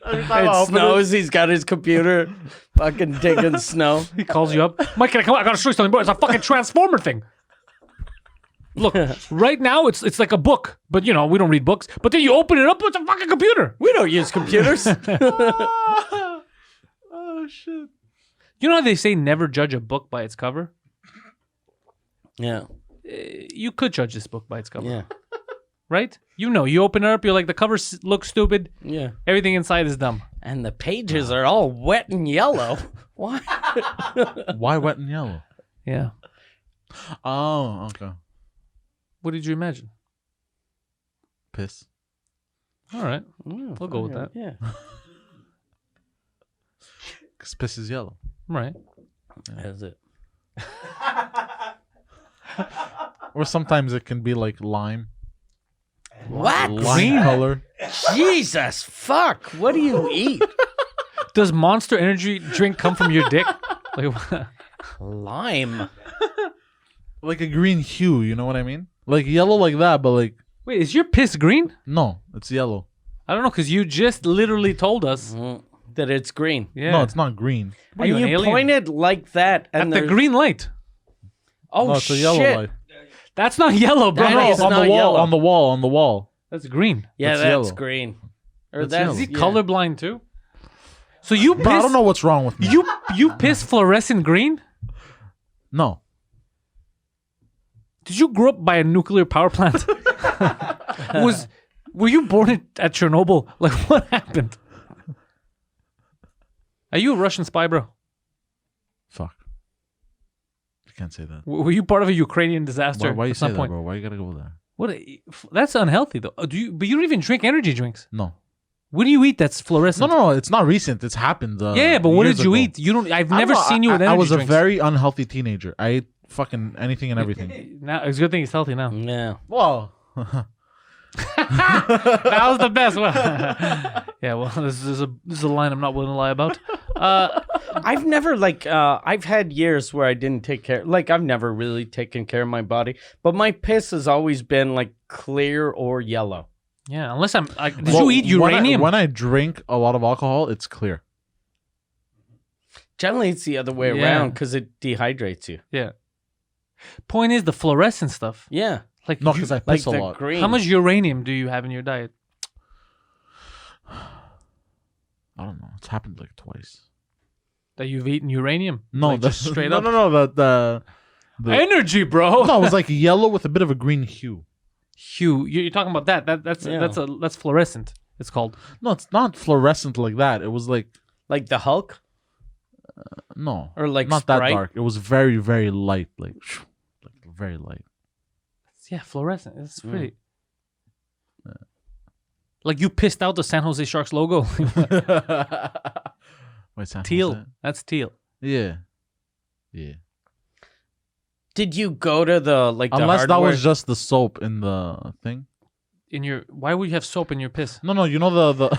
It snows, he's got his computer fucking digging snow. He calls you up. Mike, can I come out? I gotta show you something, bro. It's a fucking transformer thing. Look, right now it's like a book, but you know, we don't read books. But then you open it up, it's a fucking computer. We don't use computers. Oh shit. You know how they say never judge a book by its cover? Yeah, You could judge this book by its cover, yeah, right? You know, you open it up, you're like, the cover looks stupid. yeah. Everything inside is dumb. And the pages are all wet and yellow. Why? Why wet and yellow? Yeah. Oh, okay. What did you imagine? Piss. All right. We'll go with that. Yeah. Because piss is yellow. Right. That's it. Or sometimes it can be like lime. What? Lime color. Jesus, fuck. What do you eat? Does Monster Energy drink come from your dick? Like, what? Lime. Like a green hue, you know what I mean? Like yellow like that, but like, Wait, is your piss green? no, it's yellow. I don't know, because you just literally told us. That it's green. Yeah. No, it's not green. What are you, And an you alien? pointed like that. And At the there's- green light. Oh, No, it's a yellow shit. light. That's not yellow, bro. That No, is on not the wall, yellow. on the wall, on the wall. that's green. Yeah, That's that's yellow. green. Or That's that's, yellow. Is he yeah. colorblind too? So you piss, But I don't know what's wrong with me. you piss fluorescent green? No. Did you grow up by a nuclear power plant? Were you born at Chernobyl? Like, what happened? Are you a Russian spy, bro? Fuck. I can't say that. Were you part of a Ukrainian disaster Why you at say some that, point? bro? Why you gotta go there? What? That's unhealthy, though. But you don't even drink energy drinks. No. What do you eat that's fluorescent? No, it's not recent. It's happened. Yeah, but what years did you ago. eat? You don't. I've I never don't know, seen you with energy I was drinks. a very unhealthy teenager. I ate fucking anything and everything. Now it's a good thing he's healthy now. Yeah. Whoa. That was the best one. Yeah, well, this is a line I'm not willing to lie about. I've never I've had years where I didn't take care. Like I've never really taken care of my body, but my piss has always been like clear or yellow. Yeah, unless I'm. Did Well, you eat uranium? When I drink a lot of alcohol, it's clear. Generally, it's the other way Yeah. around because it dehydrates you. Yeah. Point is the fluorescent stuff. Yeah, Like, No, you- because I like piss a the lot. green. how much uranium do you have in your diet? I don't know. It's happened like twice. That you've eaten uranium? No, Like, just straight up. No. The Energy, bro. no, it was like yellow with a bit of a green hue. Hue, you're talking about that? That's Yeah. that's fluorescent. It's called. No, it's not fluorescent like that. It was like like the Hulk no, or like not Sprite? that dark. It was very, very light, like very light. Yeah, fluorescent. It's pretty. Like you pissed out the San Jose Sharks logo. Wait, San Teal. Jose? That's teal. Yeah. Yeah. Did you go to the the Unless that hardware? was just the soap in the thing. Why would you have soap in your piss? No, you know the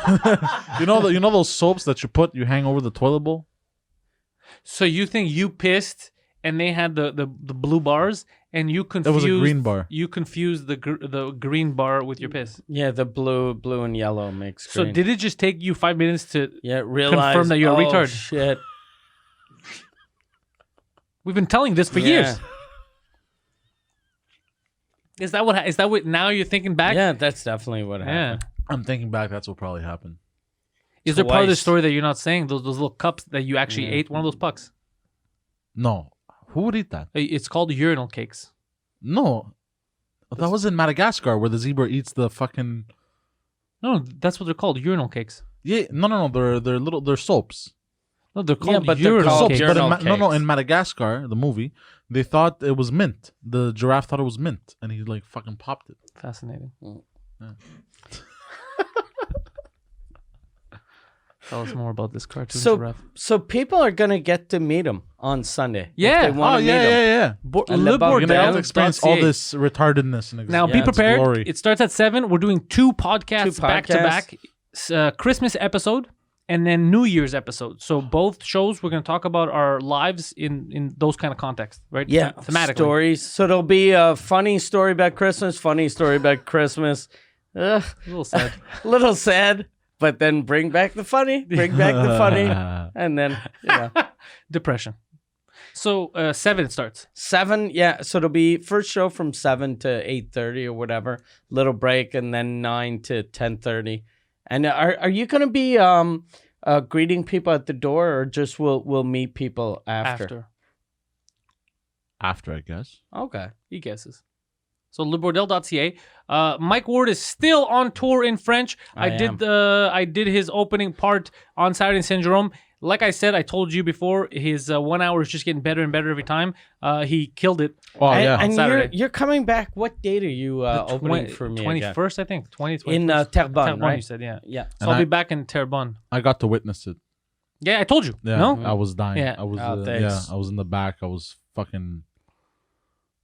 you know those soaps that you hang over the toilet bowl? So you think you pissed and they had the blue bars and you confused... It was a green bar. You confused the green bar with your piss. Yeah, the blue and yellow mixed So green. did it just take you 5 minutes to realize confirm that you're a retard? Shit. We've been telling this for years. Is that what now you're thinking back? Yeah, that's definitely what happened. I'm thinking back. That's what probably happened. Is there part of the Twice. story that you're not saying? Those little cups that you actually ate? One of those pucks. No, who would eat that? It's called urinal cakes. No, that was in Madagascar where the zebra eats the fucking. No, that's what they're called, urinal cakes. Yeah, no. They're soaps. No, they're called but they're urinal called cakes. But urinal in cakes. Madagascar, the movie, they thought it was mint. The giraffe thought it was mint, and he like fucking popped it. Fascinating. Yeah. Tell us more about this cartoon. So people are gonna get to meet him on Sunday. Yeah. if they wanna meet him. yeah. And Le the bug- You're gonna have to Bordel experience all .ca. this retardedness. And Now, be Yeah, it's prepared. glory. It starts at 7. We're doing 2 podcasts Two back to back. Christmas episode and then New Year's episode. So both shows, we're going to talk about our lives in those kind of contexts, right? Yeah, Thematically. stories. So there'll be a funny story about Christmas, funny story about Christmas. A little sad. Little sad, but then bring back the funny, and then Depression. So 7 it starts. 7. Yeah, so it'll be first show from 7 to 8:30 or whatever. Little break, and then 9 to 10:30. And are you gonna be greeting people at the door, or just we'll meet people after? After, I guess. Okay. He guesses. So lebordel.ca. Mike Ward is still on tour in French. I did his opening part on Saturday in Saint Jerome. Like I said, I told you before, his 1 hour is just getting better and better every time. He killed it. Oh yeah. And Saturday. you're coming back. What date are you opening for me? 21st, I think. 20th. In Terrebonne, right? you said, yeah. Yeah. So And I'll be back in Terrebonne. I got to witness it. Yeah, I told you. Yeah. No? I was dying. Yeah. I was. Thanks. I was in the back. I was fucking.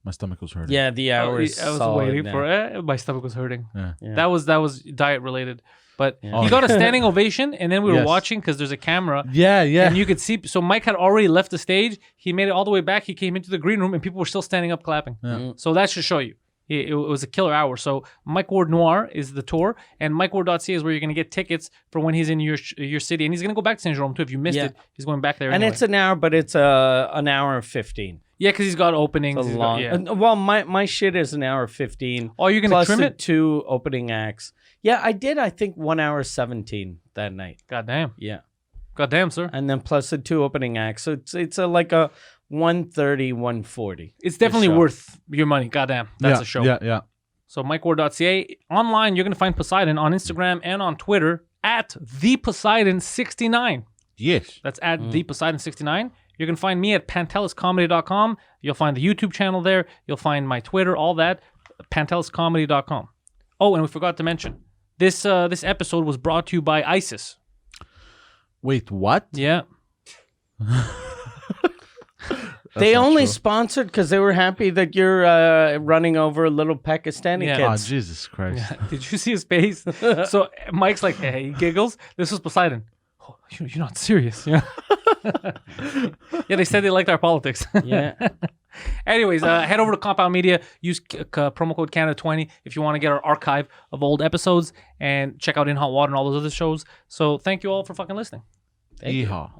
My stomach was hurting. Yeah, the hours. I was waiting for it. My stomach was hurting. Yeah. Yeah. That was diet related. But Yeah. he got a standing ovation, and then we were Yes. watching because there's a camera. Yeah. And you could see, so Mike had already left the stage. He made it all the way back. He came into the green room, and people were still standing up clapping. Yeah. So that should show you. It was a killer hour. So Mike Ward Noir is the tour, and MikeWard.ca is where you're going to get tickets for when he's in your city. And he's going to go back to Saint Jerome, too. If you missed it, he's going back there And anyway. it's an hour, but it's an hour and 15. Yeah, because he's got openings. It's a he's long. got- Well, my shit is an hour 15. Oh, you're going to plus trim the it? 2 opening acts. Yeah, I did. I think 1 hour 17 that night. Goddamn. Yeah, Goddamn, sir. and then plus the 2 opening acts. So it's like a 130, 140. It's definitely show. worth your money. Goddamn. That's yeah, a show. Yeah. So MikeWard.ca. Online, you're going to find Poseidon on Instagram and on Twitter at ThePoseidon69. Yes. That's at ThePoseidon69. You can find me at PantelisComedy.com. You'll find the YouTube channel there. You'll find my Twitter, all that. PantelisComedy.com. Oh, and we forgot to mention, this episode was brought to you by ISIS. Wait, what? Yeah. They not only true. sponsored because they were happy that you're running over little Pakistani Yeah. Oh, kids. Jesus Christ. Did you see his face? So Mike's like, hey, he giggles. This was Poseidon. Oh, you're not serious. Yeah. Yeah, they said they liked our politics. Yeah. Anyways, head over to Compound Media. Use promo code Canada20 if you want to get our archive of old episodes and check out In Hot Water and all those other shows. So thank you all for fucking listening. Yeehaw.